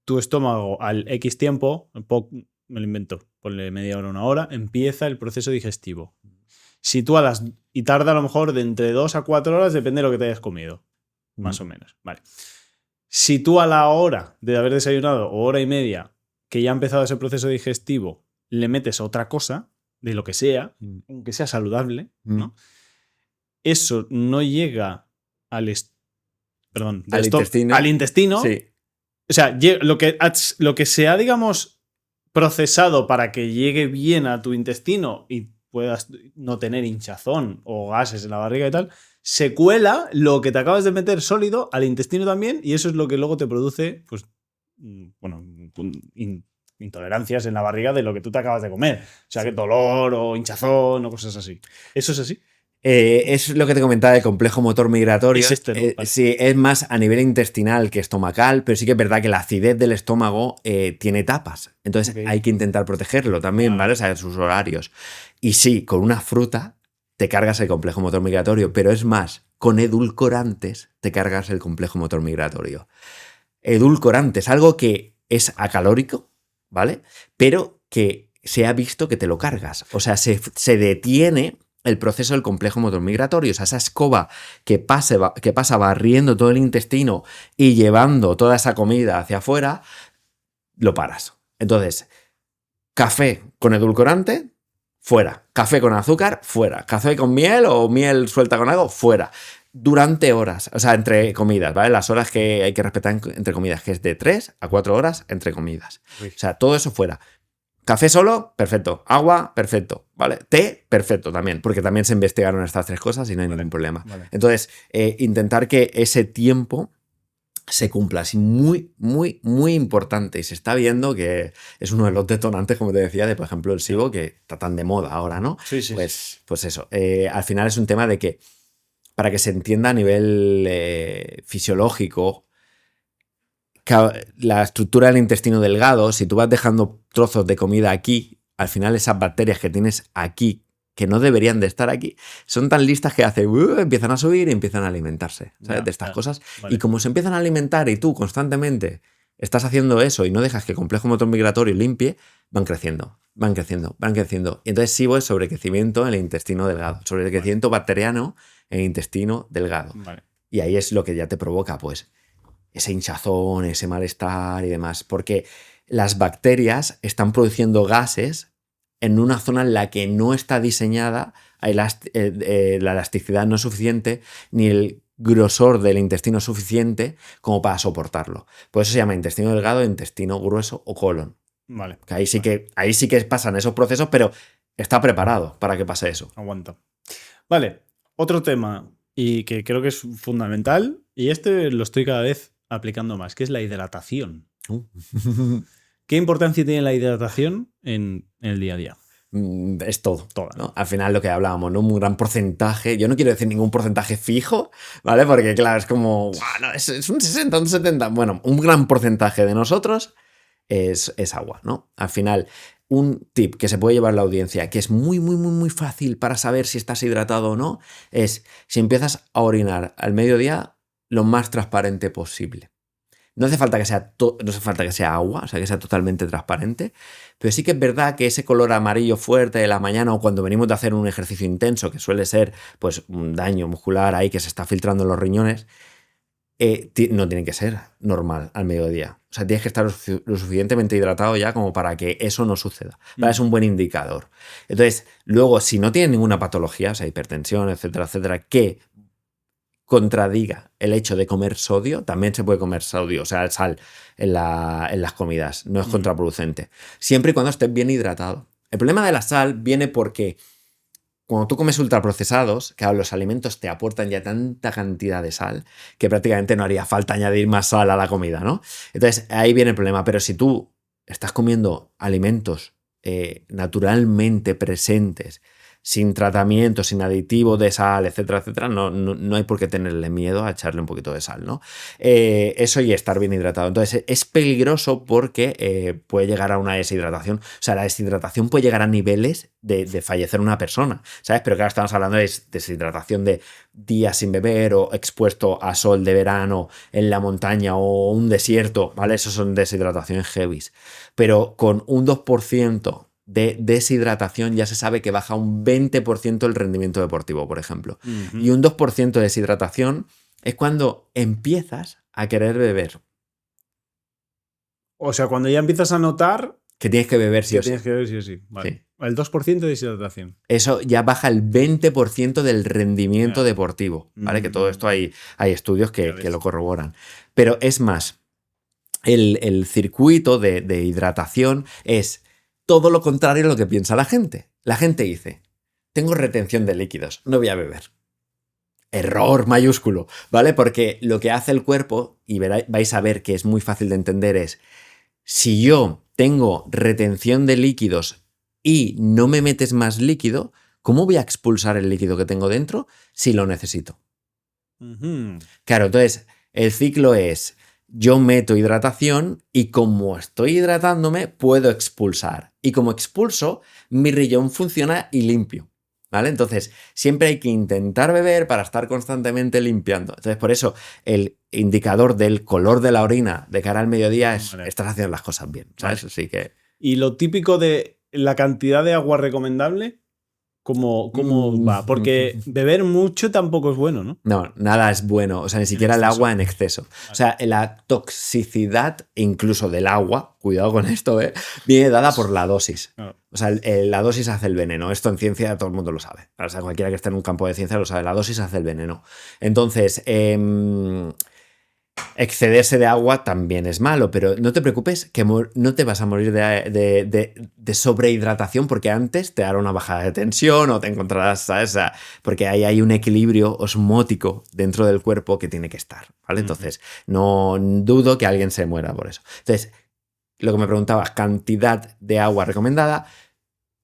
tu estómago al X tiempo, me lo invento, ponle media hora, una hora, empieza el proceso digestivo. Si tú y tarda a lo mejor de entre 2 a 4 horas, depende de lo que te hayas comido, más o menos. Vale. Si tú a la hora de haber desayunado o hora y media, que ya ha empezado ese proceso digestivo, le metes otra cosa, de lo que sea, aunque sea saludable, ¿no? Eso no llega al intestino. Sí. O sea, lo que se ha, digamos, procesado para que llegue bien a tu intestino y puedas no tener hinchazón o gases en la barriga y tal, se cuela lo que te acabas de meter sólido al intestino también, y eso es lo que luego te produce, pues, bueno, intolerancias en la barriga de lo que tú te acabas de comer. O sea, que dolor o hinchazón o cosas así. ¿Eso es así? Es lo que te comentaba del complejo motor migratorio. Es ¿no? Vale. Sí, es más a nivel intestinal que estomacal, pero sí que es verdad que la acidez del estómago tiene etapas. Entonces hay que intentar protegerlo también, ¿vale? O sea, sus horarios. Y sí, con una fruta te cargas el complejo motor migratorio, pero es más, con edulcorantes te cargas el complejo motor migratorio. Edulcorantes, algo que es acalórico, ¿vale? Pero que se ha visto que te lo cargas. O sea, se detiene el proceso del complejo motor migratorio, o sea, esa escoba que pasa barriendo todo el intestino y llevando toda esa comida hacia afuera, lo paras. Entonces, café con edulcorante, fuera. Café con azúcar, fuera. Café con miel o miel suelta con algo, fuera. Durante horas, o sea, entre comidas, ¿vale? Las horas que hay que respetar entre comidas, que es de 3 a 4 horas entre comidas. O sea, todo eso fuera. Café solo, perfecto. Agua, perfecto. ¿Vale? Té, perfecto también, porque también se investigaron estas 3 cosas y no hay ningún problema. Vale. Entonces, intentar que ese tiempo se cumpla. Es muy, muy, muy importante. Y se está viendo que es uno de los detonantes, como te decía, de, por ejemplo, el SIBO, que está tan de moda ahora, ¿no? Sí. Pues eso. Al final es un tema de que, para que se entienda a nivel fisiológico, la estructura del intestino delgado, si tú vas dejando trozos de comida aquí, al final esas bacterias que tienes aquí, que no deberían de estar aquí, son tan listas que empiezan a subir y empiezan a alimentarse, ¿sabes? De estas cosas. Vale. Y como se empiezan a alimentar y tú constantemente estás haciendo eso y no dejas que el complejo motor migratorio limpie, van creciendo. Y entonces SIBO es sobrecrecimiento en el intestino delgado, sobrecrecimiento bacteriano en el intestino delgado. Vale. Y ahí es lo que ya te provoca, pues, ese hinchazón, ese malestar y demás, porque las bacterias están produciendo gases en una zona en la que no está diseñada, la elasticidad no es suficiente, ni el grosor del intestino es suficiente como para soportarlo. Por eso se llama intestino delgado, intestino grueso o colon. Vale. Que ahí sí que pasan esos procesos, pero está preparado para que pase eso. Aguanta. Vale, otro tema, y que creo que es fundamental, y lo estoy cada vez aplicando más, que es la hidratación. ¿Qué importancia tiene la hidratación en el día a día? Es todo, ¿no? Al final lo que hablábamos, ¿no? Un gran porcentaje, yo no quiero decir ningún porcentaje fijo, ¿vale? Porque claro, es como, no, es un 60, un 70, bueno, un gran porcentaje de nosotros es agua, ¿no? Al final, un tip que se puede llevar la audiencia, que es muy, muy, muy, muy fácil para saber si estás hidratado o no, es si empiezas a orinar al mediodía, lo más transparente posible. No hace falta que no hace falta que sea agua, o sea, que sea totalmente transparente, pero sí que es verdad que ese color amarillo fuerte de la mañana o cuando venimos de hacer un ejercicio intenso, que suele ser pues un daño muscular ahí que se está filtrando en los riñones, no tiene que ser normal al mediodía. O sea, tienes que estar lo suficientemente hidratado ya como para que eso no suceda. ¿Vale? Es un buen indicador. Entonces, luego, si no tienes ninguna patología, o sea, hipertensión, etcétera, etcétera, que contradiga el hecho de comer sodio, también se puede comer sodio, o sea, sal en las comidas, no es contraproducente. Siempre y cuando estés bien hidratado. El problema de la sal viene porque cuando tú comes ultraprocesados, claro, los alimentos te aportan ya tanta cantidad de sal que prácticamente no haría falta añadir más sal a la comida, ¿no? Entonces, ahí viene el problema. Pero si tú estás comiendo alimentos naturalmente presentes, sin tratamiento, sin aditivo de sal, etcétera, etcétera, no hay por qué tenerle miedo a echarle un poquito de sal, ¿no? Eso y estar bien hidratado. Entonces, es peligroso porque puede llegar a una deshidratación. O sea, la deshidratación puede llegar a niveles de fallecer una persona, ¿sabes? Pero claro, estamos hablando de deshidratación de días sin beber o expuesto a sol de verano en la montaña o un desierto, ¿vale? Esos son deshidrataciones heavies. Pero con un 2% de deshidratación ya se sabe que baja un 20% el rendimiento deportivo, por ejemplo. Y un 2% de deshidratación es cuando empiezas a querer beber. O sea, cuando ya empiezas a notar que tienes que beber sí o sí. Tienes que beber sí o sí. Vale. Sí. El 2% de deshidratación. Eso ya baja el 20% del rendimiento deportivo, ¿vale? Que todo esto hay estudios que lo corroboran. Pero es más, el circuito de hidratación es todo lo contrario a lo que piensa la gente. La gente dice, tengo retención de líquidos, no voy a beber. Error mayúsculo, ¿vale? Porque lo que hace el cuerpo, y vais a ver que es muy fácil de entender, es si yo tengo retención de líquidos y no me metes más líquido, ¿cómo voy a expulsar el líquido que tengo dentro si lo necesito? Claro, entonces el ciclo es yo meto hidratación y como estoy hidratándome puedo expulsar. Y como expulso, mi riñón funciona y limpio. ¿Vale? Entonces, siempre hay que intentar beber para estar constantemente limpiando. Entonces, por eso, el indicador del color de la orina de cara al mediodía es estás haciendo las cosas bien, ¿sabes? Vale. Así que... ¿Y lo típico de la cantidad de agua recomendable? ¿Cómo va? Porque beber mucho tampoco es bueno, ¿no? No, nada es bueno. O sea, ni siquiera el agua en exceso. Vale. O sea, la toxicidad incluso del agua, cuidado con esto, viene dada por la dosis. Oh. O sea, la dosis hace el veneno. Esto en ciencia todo el mundo lo sabe. O sea, cualquiera que esté en un campo de ciencia lo sabe. La dosis hace el veneno. Entonces, excederse de agua también es malo, pero no te preocupes que no te vas a morir de sobrehidratación porque antes te dará una bajada de tensión o te encontrarás, ¿sabes? O sea, porque ahí hay un equilibrio osmótico dentro del cuerpo que tiene que estar, ¿vale? Entonces, no dudo que alguien se muera por eso. Entonces, lo que me preguntabas, cantidad de agua recomendada,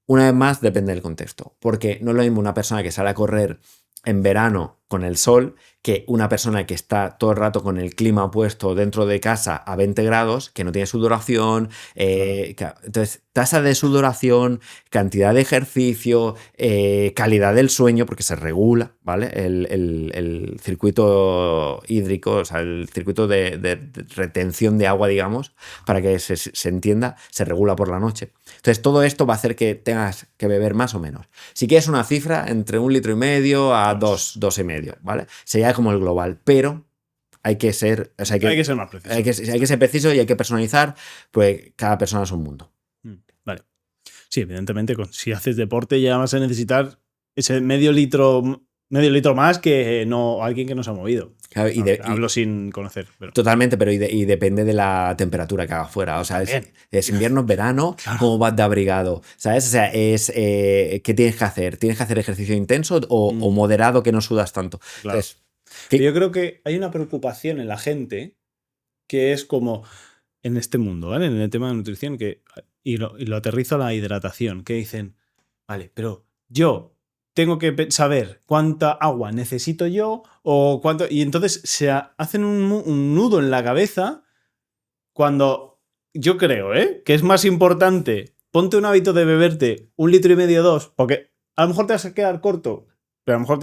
una vez más depende del contexto, porque no es lo mismo una persona que sale a correr en verano con el sol que una persona que está todo el rato con el clima opuesto dentro de casa a 20 grados, que no tiene sudoración, entonces tasa de sudoración, cantidad de ejercicio, calidad del sueño, porque se regula, ¿vale? El circuito hídrico, o sea, el circuito de retención de agua, digamos, para que se entienda, se regula por la noche. Entonces todo esto va a hacer que tengas que beber más o menos. Si quieres una cifra, entre 1,5 litros a 2,5, ¿vale? Sería como el global, pero hay que ser, o sea, hay que ser más preciso. Hay que ser preciso y hay que personalizar, pues cada persona es un mundo. Vale. Sí, evidentemente, si haces deporte ya vas a necesitar ese medio litro más que no alguien que no se ha movido. Claro, hablo sin conocer. Pero... Totalmente, pero y depende de la temperatura que haga fuera. O sea, es invierno, verano, claro. ¿Cómo vas de abrigado? ¿Sabes? O sea, ¿qué tienes que hacer? ¿Tienes que hacer ejercicio intenso o moderado que no sudas tanto? Claro. Entonces, yo creo que hay una preocupación en la gente que es como en este mundo, ¿vale? En el tema de nutrición, y lo aterrizo a la hidratación, que dicen, vale, pero yo tengo que saber cuánta agua necesito yo o cuánto... Y entonces se hacen un nudo en la cabeza cuando yo creo, que es más importante, ponte un hábito de beberte 1,5 litros, 2, porque a lo mejor te vas a quedar corto pero a lo mejor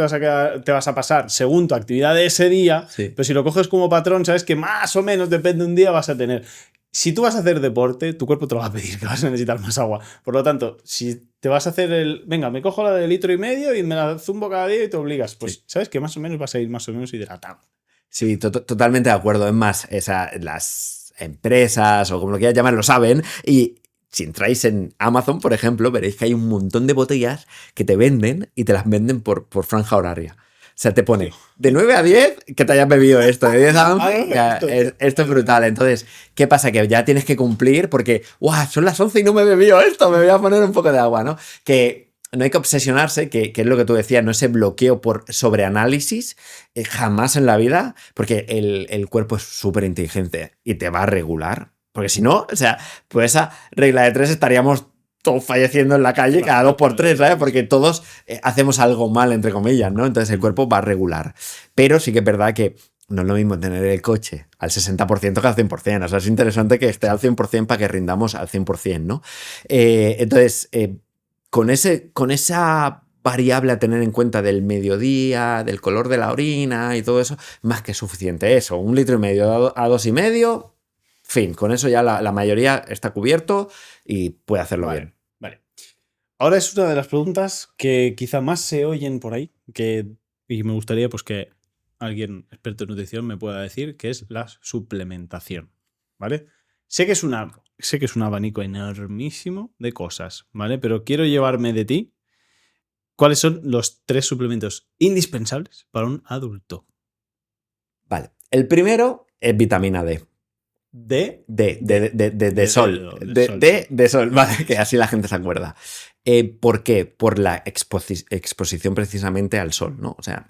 te vas a pasar según tu actividad de ese día, Sí. pero si lo coges como patrón, sabes que más o menos depende de un día vas a tener. Si tú vas a hacer deporte, tu cuerpo te lo va a pedir, que vas a necesitar más agua. Por lo tanto, si te vas a hacer venga, me cojo la de 1,5 litros y me la zumbo cada día y te obligas, pues Sí. sabes que más o menos vas a ir más o menos hidratado. Sí, totalmente de acuerdo. Es más, las empresas o como lo quieras llamar lo saben y si entráis en Amazon, por ejemplo, veréis que hay un montón de botellas que te venden y te las venden por franja horaria. O sea, te pone de 9 a 10 que te hayas bebido esto, de 10 a 11, esto es brutal. Entonces, ¿qué pasa? Que ya tienes que cumplir porque, ¡guau! Son las 11 y no me he bebido esto, me voy a poner un poco de agua, ¿no? Que no hay que obsesionarse, que es lo que tú decías, no ese bloqueo por sobreanálisis, jamás en la vida, porque el cuerpo es súper inteligente y te va a regular. Porque si no, o sea, por esa regla de 3 estaríamos todos falleciendo en la calle cada 2 por 3, ¿sabes? Porque todos hacemos algo mal, entre comillas, ¿no? Entonces el cuerpo va a regular. Pero sí que es verdad que no es lo mismo tener el coche al 60% que al 100%. O sea, es interesante que esté al 100% para que rindamos al 100%, ¿no? Entonces, con esa variable a tener en cuenta del mediodía, del color de la orina y todo eso, más que suficiente. Eso, 1,5 litros a 2,5, fin, con eso ya la mayoría está cubierto y puede hacerlo bien. Vale. Ahora es una de las preguntas que quizá más se oyen por ahí, y me gustaría pues que alguien experto en nutrición me pueda decir, que es la suplementación, ¿vale? Sé que es un abanico enormísimo de cosas, ¿vale? Pero quiero llevarme de ti cuáles son los 3 suplementos indispensables para un adulto. Vale, el primero es vitamina D. De Sol. De sol, vale, que así la gente se acuerda. ¿Por qué? Por la exposición precisamente al sol, ¿no? O sea,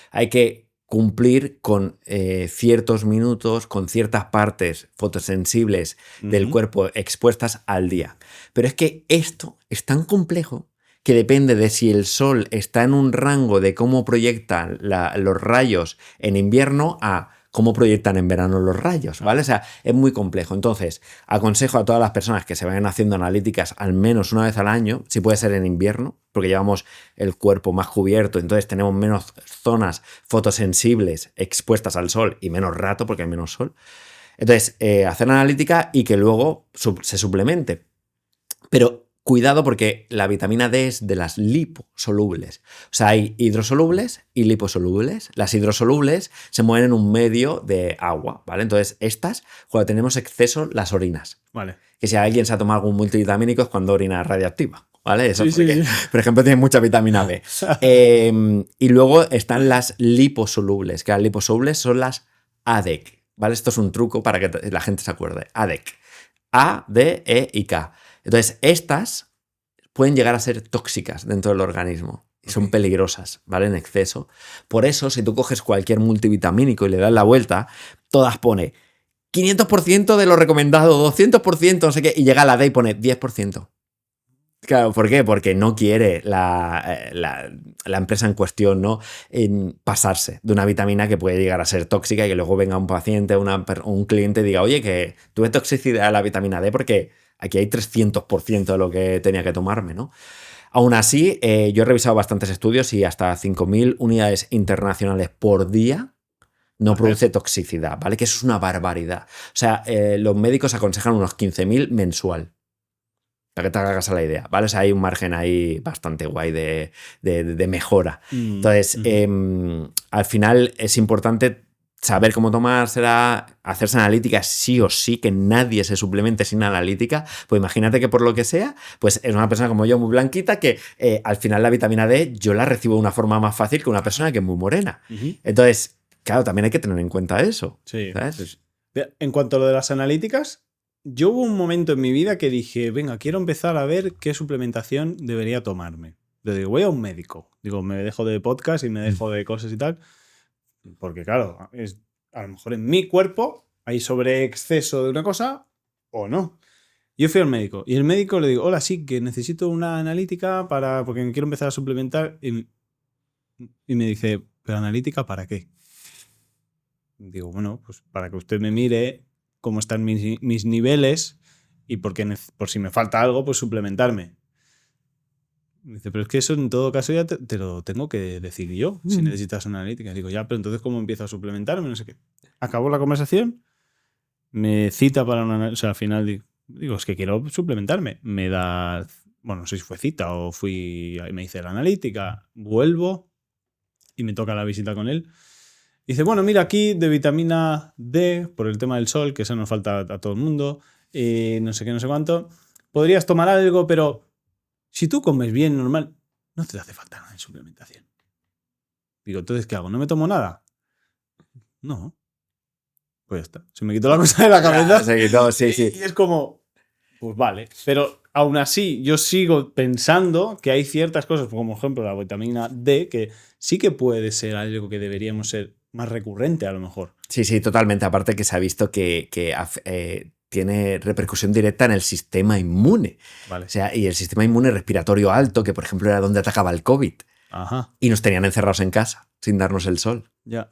hay que cumplir con ciertos minutos, con ciertas partes fotosensibles del cuerpo expuestas al día. Pero es que esto es tan complejo que depende de si el sol está en un rango de cómo proyectan los rayos en invierno a cómo proyectan en verano los rayos, ¿vale? O sea, es muy complejo. Entonces, aconsejo a todas las personas que se vayan haciendo analíticas al menos una vez al año, si puede ser en invierno, porque llevamos el cuerpo más cubierto, entonces tenemos menos zonas fotosensibles expuestas al sol y menos rato porque hay menos sol. Entonces, hacer analítica y que luego se suplemente. Pero cuidado porque la vitamina D es de las liposolubles. O sea, hay hidrosolubles y liposolubles. Las hidrosolubles se mueven en un medio de agua, ¿vale? Entonces, estas, cuando tenemos exceso, las orinas. Vale. Que si alguien se ha tomado algún multivitamínico es cuando orina radioactiva, ¿vale? Eso porque, sí. por ejemplo, tiene mucha vitamina B. Y luego están las liposolubles, que las liposolubles son las ADEC, ¿vale? Esto es un truco para que la gente se acuerde. ADEC. A, D, E y K. Entonces, estas pueden llegar a ser tóxicas dentro del organismo y son peligrosas, ¿vale? En exceso. Por eso, si tú coges cualquier multivitamínico y le das la vuelta, todas pone 500% de lo recomendado, 200%, no sé qué, y llega a la D y pone 10%. Claro, ¿por qué? Porque no quiere la empresa en cuestión, ¿no? En pasarse de una vitamina que puede llegar a ser tóxica y que luego venga un paciente, un cliente y diga, oye, que tuve toxicidad a la vitamina D porque aquí hay 300% de lo que tenía que tomarme, ¿no? Aún así, yo he revisado bastantes estudios y hasta 5.000 unidades internacionales por día no produce toxicidad, ¿vale? Que eso es una barbaridad. O sea, los médicos aconsejan unos 15.000 mensual. Para que te hagas a la idea, ¿vale? O sea, hay un margen ahí bastante guay de mejora. Entonces, al final es importante saber cómo tomársela, hacerse analítica sí o sí, que nadie se suplemente sin analítica. Pues imagínate que por lo que sea, pues es una persona como yo muy blanquita que al final la vitamina D yo la recibo de una forma más fácil que una persona que es muy morena. Entonces, claro, también hay que tener en cuenta eso. Sí. ¿Sabes? En cuanto a lo de las analíticas, yo hubo un momento en mi vida que dije, venga, quiero empezar a ver qué suplementación debería tomarme. Le digo, voy a un médico. Digo, me dejo de podcast y me dejo de cosas y tal. Porque claro, a lo mejor en mi cuerpo hay sobreexceso de una cosa o no. Yo fui al médico y el médico le digo, hola, sí, que necesito una analítica porque me quiero empezar a suplementar. Y me dice, ¿pero analítica para qué? Digo, bueno, pues para que usted me mire cómo están mis niveles y por si me falta algo, pues suplementarme. Me dice, pero es que eso en todo caso ya te lo tengo que decir yo, si necesitas una analítica. Digo, ya, pero entonces ¿cómo empiezo a suplementarme? No sé qué. Acabó la conversación, me cita para una... O sea, al final digo, es que quiero suplementarme. Me da... Bueno, no sé si fue cita o me hice la analítica, vuelvo y me toca la visita con él. Dice, bueno, mira aquí de vitamina D, por el tema del sol, que eso nos falta a todo el mundo, no sé qué, no sé cuánto. Podrías tomar algo, pero si tú comes bien, normal, no te hace falta nada de suplementación. Digo, entonces, ¿qué hago? ¿No me tomo nada? No. Pues ya está. Se me quitó la cosa de la cabeza. Se quitó, sí, sí. Y es como, pues vale. Pero aún así, yo sigo pensando que hay ciertas cosas, como por ejemplo la vitamina D, que sí que puede ser algo que deberíamos ser más recurrente a lo mejor. Sí, sí, totalmente. Aparte que se ha visto que tiene repercusión directa en el sistema inmune. Vale. O sea, y el sistema inmune respiratorio alto, que por ejemplo era donde atacaba el COVID. Ajá. Y nos tenían encerrados en casa, sin darnos el sol. Ya.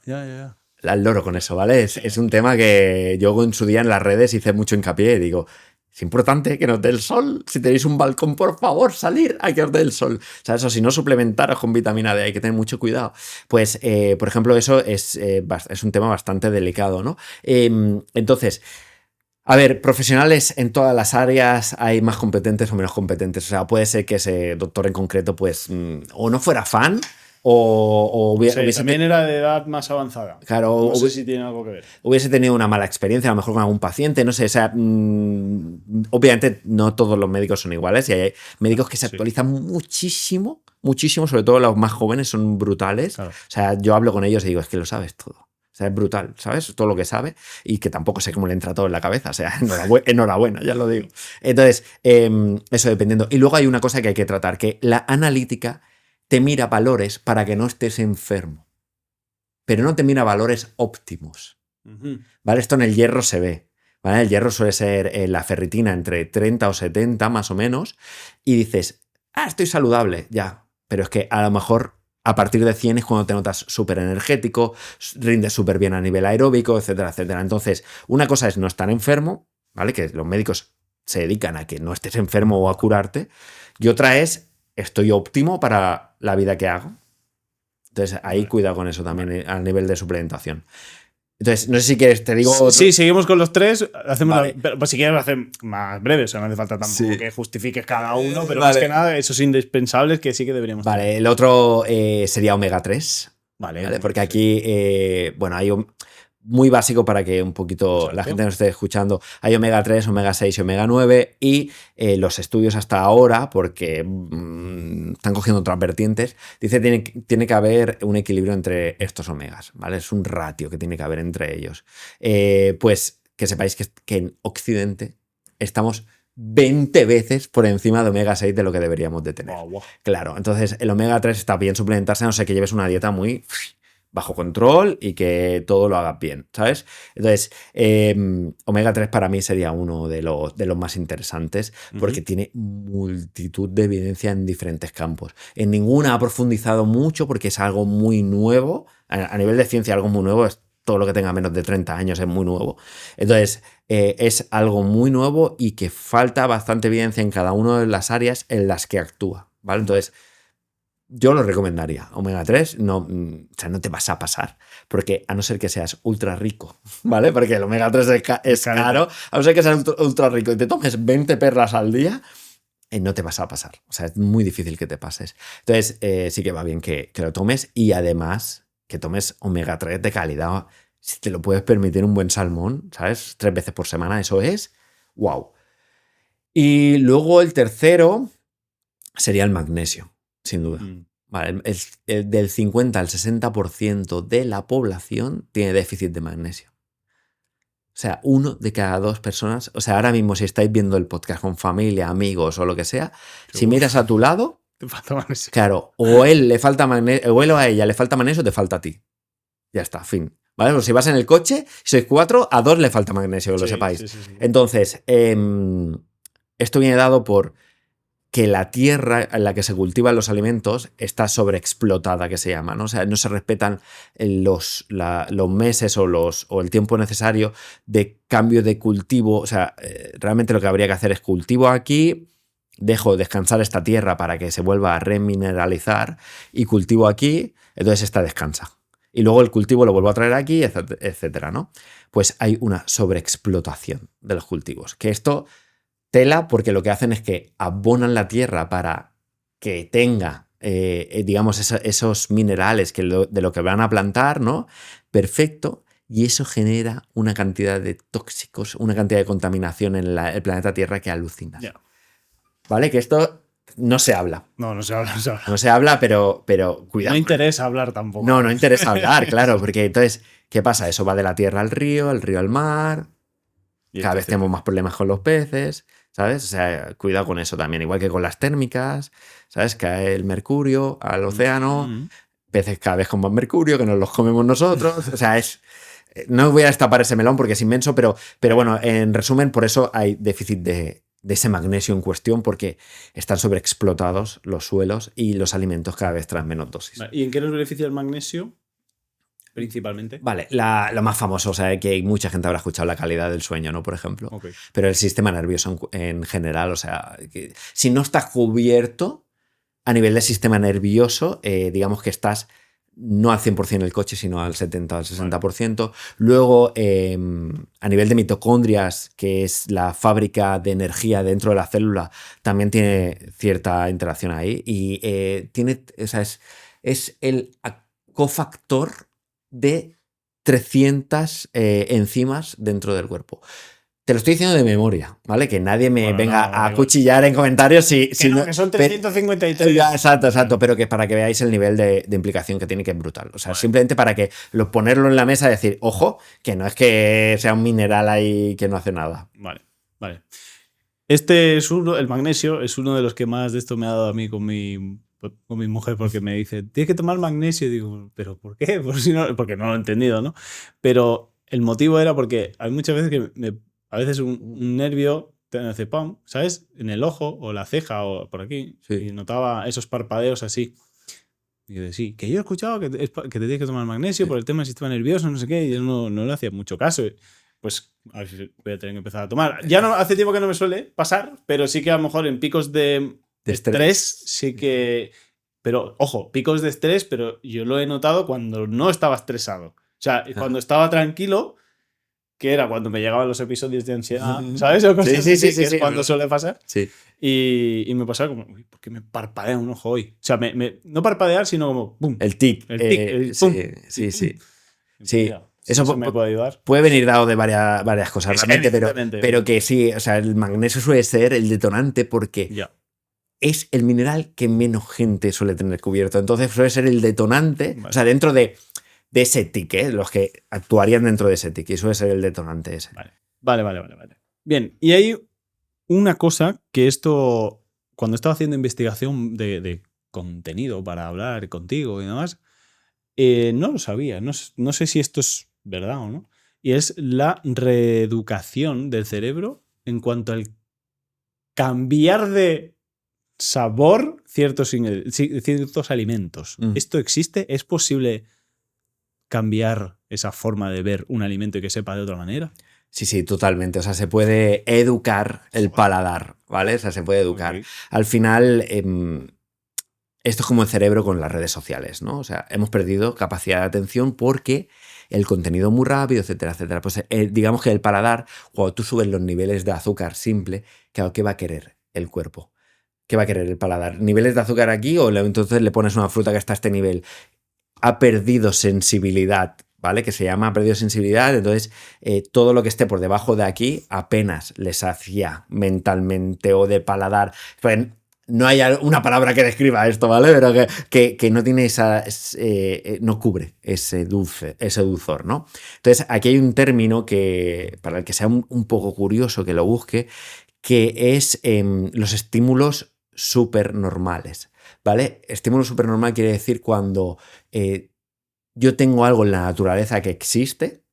Al loro con eso, ¿vale? Es un tema que yo en su día en las redes hice mucho hincapié y digo, es importante que nos dé el sol. Si tenéis un balcón, por favor, salir a que os dé el sol. ¿Sabes? O si no, suplementaros con vitamina D, hay que tener mucho cuidado. Pues, por ejemplo, eso es un tema bastante delicado, ¿no? Entonces, a ver, profesionales en todas las áreas hay más competentes o menos competentes. O sea, puede ser que ese doctor en concreto, pues, o no fuera fan o hubiese... También era de edad más avanzada. Claro, no sé si tiene algo que ver. Hubiese tenido una mala experiencia, a lo mejor con algún paciente, no sé. O sea, obviamente no todos los médicos son iguales y hay médicos que se actualizan muchísimo, sobre todo los más jóvenes son brutales. Claro. O sea, yo hablo con ellos y digo, es que lo sabes todo. O sea, es brutal, ¿sabes? Todo lo que sabe y que tampoco sé cómo le entra todo en la cabeza. O sea, enhorabuena, ya lo digo. Entonces, eso dependiendo. Y luego hay una cosa que hay que tratar, que la analítica te mira valores para que no estés enfermo, pero no te mira valores óptimos. ¿Vale? Esto en el hierro se ve. ¿Vale? El hierro suele ser la ferritina entre 30 o 70 más o menos y dices, estoy saludable, ya. Pero es que a lo mejor a partir de 100 es cuando te notas súper energético, rindes súper bien a nivel aeróbico, etcétera, etcétera. Entonces, una cosa es no estar enfermo, ¿vale? Que los médicos se dedican a que no estés enfermo o a curarte. Y otra es, estoy óptimo para la vida que hago. Entonces, ahí cuidado con eso también a nivel de suplementación. Entonces, no sé si quieres, te digo... Sí, seguimos con los tres. Hacemos pero pues si quieres lo hacer más breve, o sea, no hace falta tampoco que justifiques cada uno, pero más que nada, esos indispensables que sí que deberíamos tener. El otro sería omega 3. Vale, porque aquí, hay muy básico para que un poquito la gente nos esté escuchando. Hay omega 3, omega 6 y omega 9 y los estudios hasta ahora, porque están cogiendo otras vertientes, dice que tiene que haber un equilibrio entre estos omegas, ¿vale? Es un ratio que tiene que haber entre ellos. Pues que sepáis que en Occidente estamos 20 veces por encima de omega 6 de lo que deberíamos de tener. Wow. Claro, entonces el omega 3 está bien suplementarse, a no ser que lleves una dieta muy bajo control y que todo lo hagas bien, ¿sabes? Entonces, omega 3 para mí sería uno de los más interesantes porque tiene multitud de evidencia en diferentes campos. En ninguna ha profundizado mucho porque es algo muy nuevo. A nivel de ciencia, algo muy nuevo es todo lo que tenga menos de 30 años es muy nuevo. Entonces, es algo muy nuevo y que falta bastante evidencia en cada una de las áreas en las que actúa, ¿vale? Entonces, yo lo recomendaría. Omega 3 no te vas a pasar, porque a no ser que seas ultra rico, ¿vale? Porque el omega 3 es caro, a no ser que seas ultra rico y te tomes 20 perlas al día, no te vas a pasar. O sea, es muy difícil que te pases. Entonces, sí que va bien que lo tomes y además que tomes omega 3 de calidad. Si te lo puedes permitir un buen salmón, ¿sabes? 3 veces por semana, eso es wow. Y luego el tercero sería el magnesio. Sin duda. Vale, el del 50 al 60% de la población tiene déficit de magnesio. O sea, 1 de cada 2 personas. O sea, ahora mismo, si estáis viendo el podcast con familia, amigos o lo que sea, si miras a tu lado, te falta magnesio. Claro, o él le falta magnesio, o él o a ella le falta magnesio, te falta a ti. Ya está, fin. ¿Vale? Pues si vas en el coche, si sois 4, a 2 le falta magnesio, que lo sepáis. Sí. Entonces, esto viene dado por que la tierra en la que se cultivan los alimentos está sobreexplotada, que se llama, ¿no? O sea, no se respetan los meses o el tiempo necesario de cambio de cultivo. O sea, realmente lo que habría que hacer es cultivo aquí, dejo descansar esta tierra para que se vuelva a remineralizar y cultivo aquí, entonces esta descansa. Y luego el cultivo lo vuelvo a traer aquí, etcétera, ¿no? Pues hay una sobreexplotación de los cultivos. Que esto tela porque lo que hacen es que abonan la tierra para que tenga, digamos, esos minerales de lo que van a plantar, ¿no? Perfecto. Y eso genera una cantidad de tóxicos, una cantidad de contaminación en el planeta Tierra que alucinas. Yeah. ¿Vale? Que esto no se habla. No se habla, no se habla. No se habla, pero cuidado. No interesa hablar tampoco. No interesa hablar, claro, porque entonces, ¿qué pasa? Eso va de la tierra al río al mar. Cada vez tenemos más problemas con los peces, ¿sabes? O sea, cuidado con eso también. Igual que con las térmicas, ¿sabes? Cae el mercurio al océano, peces cada vez con más mercurio, que nos los comemos nosotros. O sea, no voy a destapar ese melón porque es inmenso, pero bueno, en resumen, por eso hay déficit de ese magnesio en cuestión, porque están sobreexplotados los suelos y los alimentos cada vez traen menos dosis. ¿Y en qué nos beneficia el magnesio? Principalmente. Vale, lo más famoso, o sea, que mucha gente habrá escuchado la calidad del sueño, ¿no? Por ejemplo. Okay. Pero el sistema nervioso en general, o sea, que si no estás cubierto a nivel del sistema nervioso, digamos que estás no al 100% en el coche, sino al 70 o al 60%. Vale. Luego, a nivel de mitocondrias, que es la fábrica de energía dentro de la célula, también tiene cierta interacción ahí. Y o sea, es el cofactor de 300 enzimas dentro del cuerpo. Te lo estoy diciendo de memoria, ¿vale? Que nadie me venga a cuchillar en comentarios si que son 353. Exacto, pero que para que veáis el nivel de implicación que tiene, que es brutal. O sea, simplemente para que ponerlo en la mesa y decir, ojo, que no es que sea un mineral ahí que no hace nada. Vale. El magnesio es uno de los que más de esto me ha dado a mí con mi mujer, porque me dice, tienes que tomar magnesio. Y digo, ¿pero por qué? Porque no lo he entendido, ¿no? Pero el motivo era porque hay muchas veces que a veces un nervio te hace pam, ¿sabes? En el ojo o la ceja o por aquí. Sí. Y notaba esos parpadeos así. Y yo decía, que yo he escuchado que te tienes que tomar magnesio por el tema del sistema nervioso, no sé qué. Y yo no le hacía mucho caso. Pues a ver si voy a tener que empezar a tomar. Ya no, hace tiempo que no me suele pasar, pero sí que a lo mejor en picos de estrés sí que... Pero, ojo, picos de estrés, pero yo lo he notado cuando no estaba estresado. O sea, cuando estaba tranquilo, que era cuando me llegaban los episodios de ansiedad, ¿sabes? O cosas sí, es cuando suele pasar. Sí. Y me pasaba como, uy, ¿por qué me parpadea un ojo hoy? O sea, no parpadear, sino como, ¡pum! El tic. ¡pum! Sí. Eso me puede ayudar. Puede venir dado de varias cosas, realmente, pero que sí, o sea, el magnesio suele ser el detonante porque es el mineral que menos gente suele tener cubierto. Entonces suele ser el detonante, o sea, dentro de ese tic, los que actuarían dentro de ese tic, y suele ser el detonante ese. Vale. Bien, y hay una cosa que esto, cuando estaba haciendo investigación de contenido para hablar contigo y demás, no lo sabía. No sé si esto es verdad o no. Y es la reeducación del cerebro en cuanto al cambiar de sabor ciertos alimentos. ¿Esto existe? ¿Es posible cambiar esa forma de ver un alimento y que sepa de otra manera? Sí, totalmente. O sea, se puede educar el paladar, ¿vale? O sea, se puede educar. Okay. Al final, esto es como el cerebro con las redes sociales, ¿no? O sea, hemos perdido capacidad de atención porque el contenido muy rápido, etcétera. Pues digamos que el paladar, cuando tú subes los niveles de azúcar simple, claro, ¿qué va a querer el cuerpo? ¿Qué va a querer el paladar? ¿Niveles de azúcar aquí o entonces le pones una fruta que está a este nivel? Ha perdido sensibilidad, ¿vale? Que se llama perdido sensibilidad, entonces todo lo que esté por debajo de aquí apenas le sacia mentalmente o de paladar. Pues, no hay una palabra que describa esto, ¿vale? Pero que no tiene no cubre ese dulzor, ¿no? Entonces aquí hay un término que, para el que sea un poco curioso que lo busque, que es los estímulos supernormales, ¿vale? Estímulo supernormal quiere decir cuando yo tengo algo en la naturaleza que existe,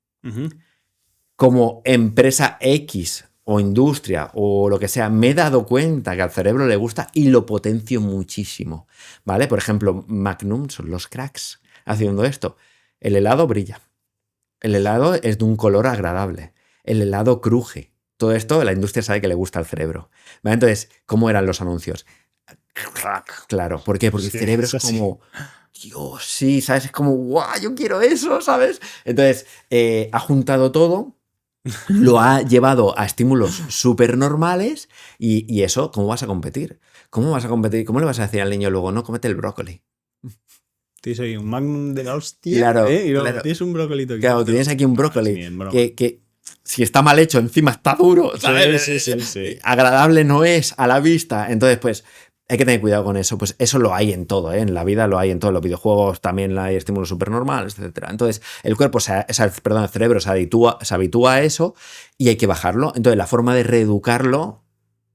como empresa X o industria o lo que sea, me he dado cuenta que al cerebro le gusta y lo potencio muchísimo, ¿vale? Por ejemplo, Magnum son los cracks haciendo esto. El helado brilla. El helado es de un color agradable. El helado cruje. Todo esto, la industria sabe que le gusta al cerebro. ¿Vale? Entonces, ¿cómo eran los anuncios? Claro, ¿por qué? Porque Sí, el cerebro es es así. como, Dios, sí, ¿sabes? Es como, guau, yo quiero eso, ¿sabes? Entonces, ha juntado todo, lo ha llevado a estímulos súper normales y eso, ¿cómo vas a competir? ¿Cómo vas a competir? ¿Cómo le vas a decir al niño luego, no, cómete el brócoli? Tienes ahí un magnum de la hostia, Claro, ¿eh? Y luego claro. tienes un brócolito aquí. Claro, tienes aquí un No, es brócoli ni en broma. que si está mal hecho, encima está duro, Sí, ¿sabes? sí, sí, sí. Agradable no es a la vista. Entonces, pues, hay que tener cuidado con eso. Pues eso lo hay en todo, ¿eh? En la vida lo hay en todo. En los videojuegos también hay estímulos supernormales, etcétera. Entonces, el cuerpo, el cerebro se habitúa a eso y hay que bajarlo. Entonces, la forma de reeducarlo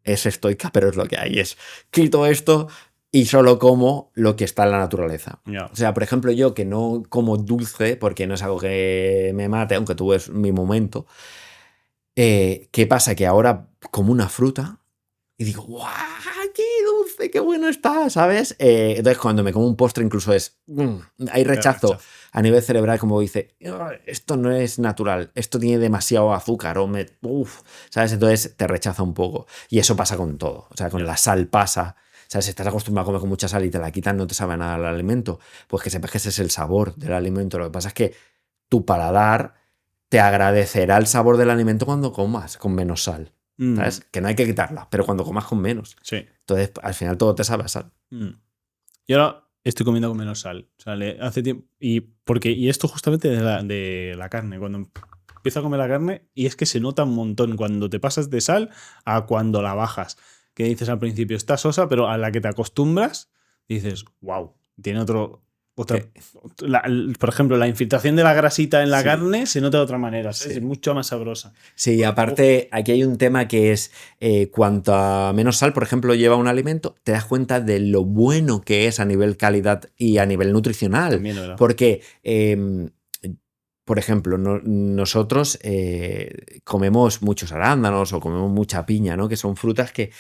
es estoica, pero es lo que hay. Es quito esto y solo como lo que está en la naturaleza. Ya. O sea, por ejemplo, yo que no como dulce, porque no es algo que me mate, aunque tuve mi momento, ¿qué pasa? Que ahora como una fruta y digo, ¡guau! ¡Qué dulce! ¡Qué bueno está! ¿Sabes? Entonces, cuando me como un postre, incluso hay Te rechazo rechazo. a nivel cerebral, como dice, esto no es natural, esto tiene demasiado azúcar, ¿sabes? Entonces te rechaza un poco. Y eso pasa con todo. O sea, con Ya. la sal pasa. O sea, si estás acostumbrado a comer con mucha sal y te la quitan, no te sabe nada el alimento. Pues que sepas que ese es el sabor del alimento. Lo que pasa es que tu paladar te agradecerá el sabor del alimento cuando comas con menos sal. ¿Sabes? Que no hay que quitarla, pero cuando comas con menos. Sí. Entonces, al final todo te sabe a sal. Y ahora estoy comiendo con menos sal. O sea, hace tiempo. Y esto justamente de la carne. Cuando empiezo a comer la carne, y es que se nota un montón cuando te pasas de sal a cuando la bajas. Que dices al principio, está sosa, pero a la que te acostumbras, dices, wow, tiene otra. Por ejemplo, la infiltración de la grasita en la Sí. carne se nota de otra manera, ¿sabes? Sí. Es mucho más sabrosa. Sí, aparte, aquí hay un tema que es cuanto a menos sal, por ejemplo, lleva un alimento, te das cuenta de lo bueno que es a nivel calidad y a nivel nutricional. También, ¿verdad? Porque, por ejemplo, nosotros comemos muchos arándanos o comemos mucha piña, ¿no? Que son frutas que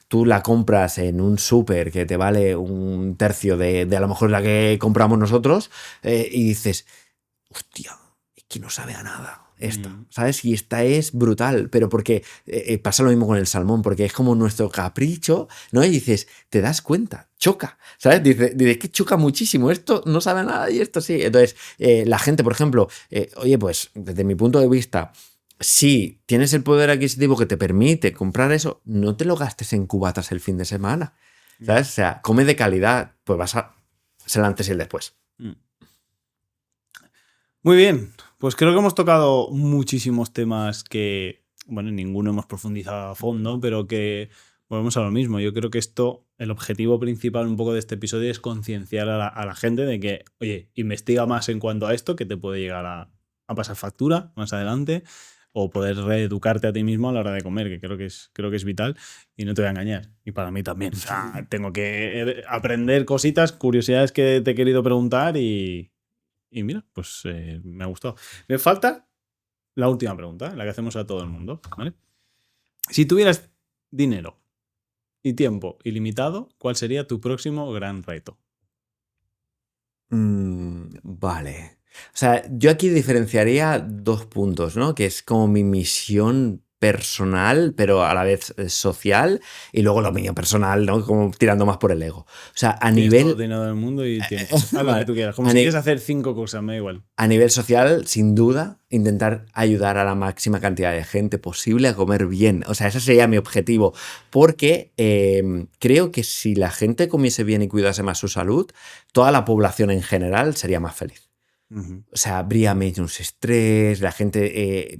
tú la compras en un súper que te vale un tercio de a lo mejor la que compramos nosotros y dices, hostia, es que no sabe a nada esta, ¿sabes? Y esta es brutal, pero porque pasa lo mismo con el salmón, porque es como nuestro capricho, ¿no? Y dices, te das cuenta, choca, ¿sabes? Dices que choca muchísimo, esto no sabe a nada y esto sí. Entonces, la gente, por ejemplo, oye, pues desde mi punto de vista, si tienes el poder adquisitivo que te permite comprar eso, no te lo gastes en cubatas el fin de semana, ¿sabes? O sea, come de calidad, pues vas a ser el antes y el después. Muy bien, pues creo que hemos tocado muchísimos temas que, bueno, ninguno hemos profundizado a fondo, pero que volvemos a lo mismo. Yo creo que el objetivo principal un poco de este episodio es concienciar a la gente de que, oye, investiga más en cuanto a esto, que te puede llegar a pasar factura más adelante, o poder reeducarte a ti mismo a la hora de comer, que creo que es vital, y no te voy a engañar. Y para mí también. O sea, tengo que aprender cositas, curiosidades que te he querido preguntar y mira, pues me ha gustado. Me falta la última pregunta, la que hacemos a todo el mundo, ¿vale? Si tuvieras dinero y tiempo ilimitado, ¿cuál sería tu próximo gran reto? Vale. O sea, yo aquí diferenciaría dos puntos, ¿no? Que es como mi misión personal, pero a la vez social, y luego lo mío personal, ¿no? Como tirando más por el ego. O sea, a Tienes todo el nivel... dinero del mundo y tiempo. Haz lo Vale. que tú quieras. Como si quieres hacer 5 cosas, me da igual. A nivel social, sin duda, intentar ayudar a la máxima cantidad de gente posible a comer bien. O sea, ese sería mi objetivo. Porque creo que si la gente comiese bien y cuidase más su salud, toda la población en general sería más feliz. O sea, habría menos estrés, la gente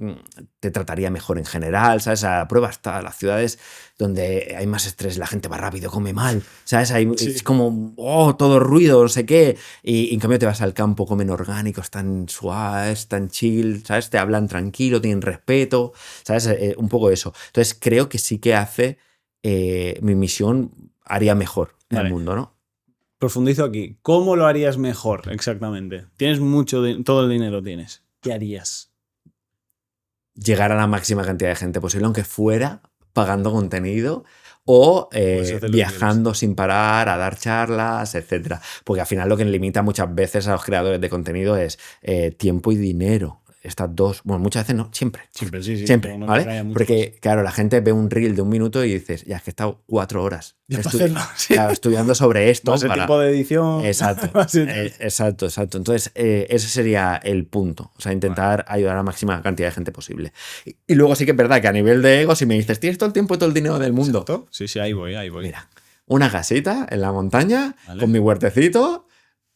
te trataría mejor en general, ¿sabes? A la prueba está las ciudades donde hay más estrés, la gente va rápido, come mal, ¿sabes? Sí. Es como, todo ruido, no sé qué. Y en cambio te vas al campo, comen orgánicos, tan suaves, tan chill, ¿sabes? Te hablan tranquilo, tienen respeto, ¿sabes? Un poco eso. Entonces creo que sí que hace mi misión haría mejor en el mundo, ¿no? Profundizo aquí. ¿Cómo lo harías mejor exactamente? Tienes todo el dinero tienes. ¿Qué harías? Llegar a la máxima cantidad de gente posible, aunque fuera pagando contenido o viajando sin parar, a dar charlas, etcétera. Porque al final lo que limita muchas veces a los creadores de contenido es tiempo y dinero. estas dos, bueno, muchas veces no, siempre. Siempre, sí, sí. Siempre, no ¿vale? que haya muchos. Porque, claro, la gente ve un reel de 1 minuto y dices, ya es que he estado 4 horas Ya para hacerlo, sí. claro, estudiando sobre esto. Va a ser tiempo de edición. Exacto, Va a ser- exacto. Entonces, ese sería el punto. O sea, intentar ayudar a la máxima cantidad de gente posible. Y luego sí que es verdad que a nivel de ego, si me dices, tienes todo el tiempo y todo el dinero del mundo. ¿Exacto? Sí, sí, ahí voy. Mira, una casita en la montaña, Vale. con mi huertecito,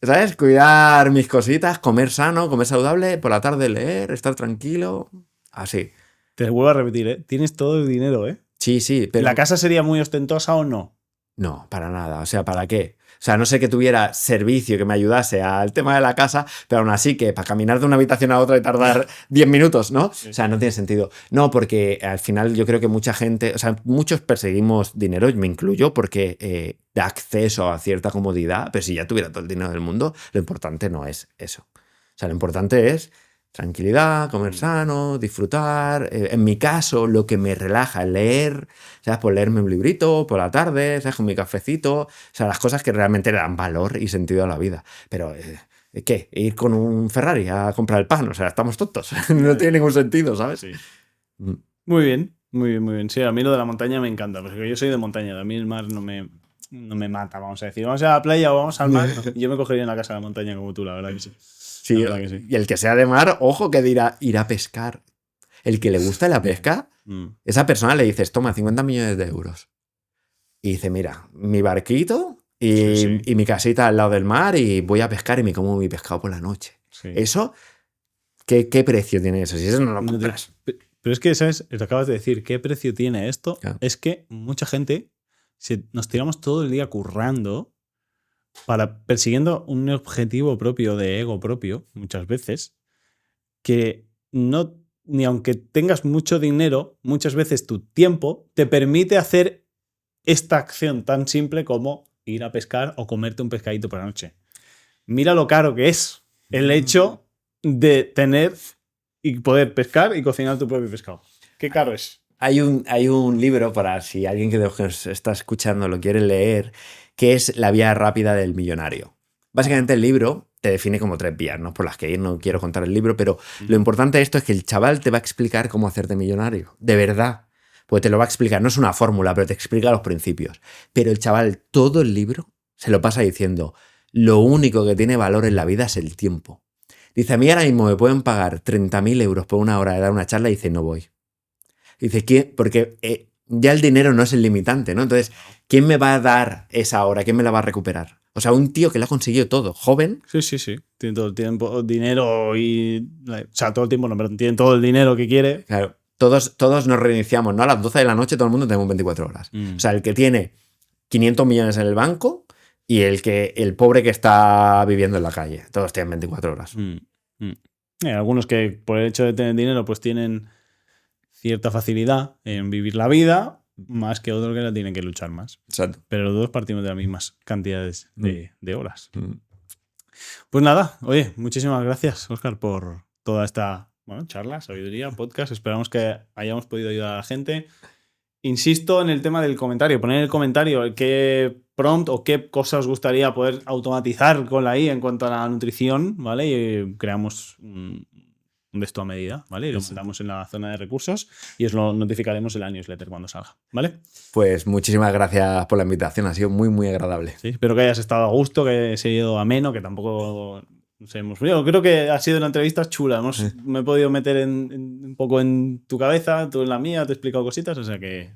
¿sabes? Cuidar mis cositas, comer sano, comer saludable, por la tarde leer, estar tranquilo. Así. Te vuelvo a repetir, ¿eh? Tienes todo el dinero, ¿eh? Sí, pero... ¿La casa sería muy ostentosa o no? No, para nada. O sea, ¿para qué? O sea, no sé que tuviera servicio que me ayudase al tema de la casa, pero aún así que para caminar de una habitación a otra y tardar 10 minutos, ¿no? Sí. O sea, no tiene sentido. No, porque al final yo creo que mucha gente, o sea, muchos perseguimos dinero, y me incluyo, porque da acceso a cierta comodidad, pero si ya tuviera todo el dinero del mundo, lo importante no es eso. O sea, lo importante es tranquilidad, comer sano, disfrutar. En mi caso, lo que me relaja es leer, ¿sabes? Pues leerme un librito por la tarde, ¿sabes? Con mi cafecito. O sea, las cosas que realmente le dan valor y sentido a la vida. Pero, ¿qué? Ir con un Ferrari a comprar el pan. O sea, estamos tontos. No tiene ningún sentido, ¿sabes? Sí. Mm. Muy bien, muy bien, muy bien. Sí, a mí lo de la montaña me encanta, porque yo soy de montaña, a mí el mar no me mata, vamos a decir. Vamos a la playa o vamos al mar. No, yo me cogería en la casa de la montaña como tú, la verdad que sí. Sí, La verdad que sí. y el que sea de mar, ojo que dirá ir a pescar. El que le gusta la pesca, esa persona le dices, toma 50 millones de euros. Y dice, mira, mi barquito Sí. y mi casita al lado del mar y voy a pescar y me como mi pescado por la noche. Sí. Eso, ¿qué precio tiene eso? Si eso no lo No te- compras. Pero es que, ¿sabes? Te acabas de decir, ¿qué precio tiene esto? Claro. Es que mucha gente nos tiramos todo el día currando persiguiendo un objetivo propio de ego propio, muchas veces, que no, ni aunque tengas mucho dinero, muchas veces tu tiempo te permite hacer esta acción tan simple como ir a pescar o comerte un pescadito por la noche. Mira lo caro que es el hecho de tener y poder pescar y cocinar tu propio pescado. ¿Qué caro es? Hay un libro, para si alguien que nos está escuchando lo quiere leer, que es La vía rápida del millonario. Básicamente el libro te define como 3 vías, ¿no? Por las que ir, no quiero contar el libro, pero lo importante de esto es que el chaval te va a explicar cómo hacerte millonario. De verdad. Pues te lo va a explicar. No es una fórmula, pero te explica los principios. Pero el chaval, todo el libro, se lo pasa diciendo, lo único que tiene valor en la vida es el tiempo. Dice, a mí ahora mismo me pueden pagar 30.000 euros por una hora de dar una charla y dice, no voy. Dice, ¿quién? Porque ya el dinero no es el limitante, ¿no? Entonces, ¿quién me va a dar esa hora? ¿Quién me la va a recuperar? O sea, un tío que lo ha conseguido todo, joven. Sí. Tiene todo el tiempo, dinero y... O sea, todo el tiempo no, pero tiene todo el dinero que quiere. Claro, todos nos reiniciamos, ¿no? A las 12 de la noche todo el mundo tenemos 24 horas. O sea, el que tiene 500 millones en el banco y el pobre que está viviendo en la calle. Todos tienen 24 horas. Algunos que por el hecho de tener dinero pues tienen cierta facilidad en vivir la vida, más que otros que la tienen que luchar más. Exacto. Pero los dos partimos de las mismas cantidades de horas. Pues nada, oye, muchísimas gracias, Óscar, por toda esta charla, sabiduría, podcast. Esperamos que hayamos podido ayudar a la gente. Insisto en el tema del comentario. Poner en el comentario qué prompt o qué cosas os gustaría poder automatizar con la IA en cuanto a la nutrición, ¿vale? Y creamos un de esto a medida, ¿vale? Y lo montamos en la zona de recursos y os lo notificaremos en la newsletter cuando salga, ¿vale? Pues muchísimas gracias por la invitación. Ha sido muy, muy agradable. Sí, espero que hayas estado a gusto, que se haya ido ameno, que tampoco... No sé, yo creo que ha sido una entrevista chula. Me he podido meter un poco en tu cabeza, tú en la mía, te he explicado cositas, o sea que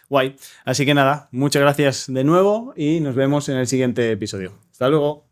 guay. Así que nada, muchas gracias de nuevo y nos vemos en el siguiente episodio. Hasta luego.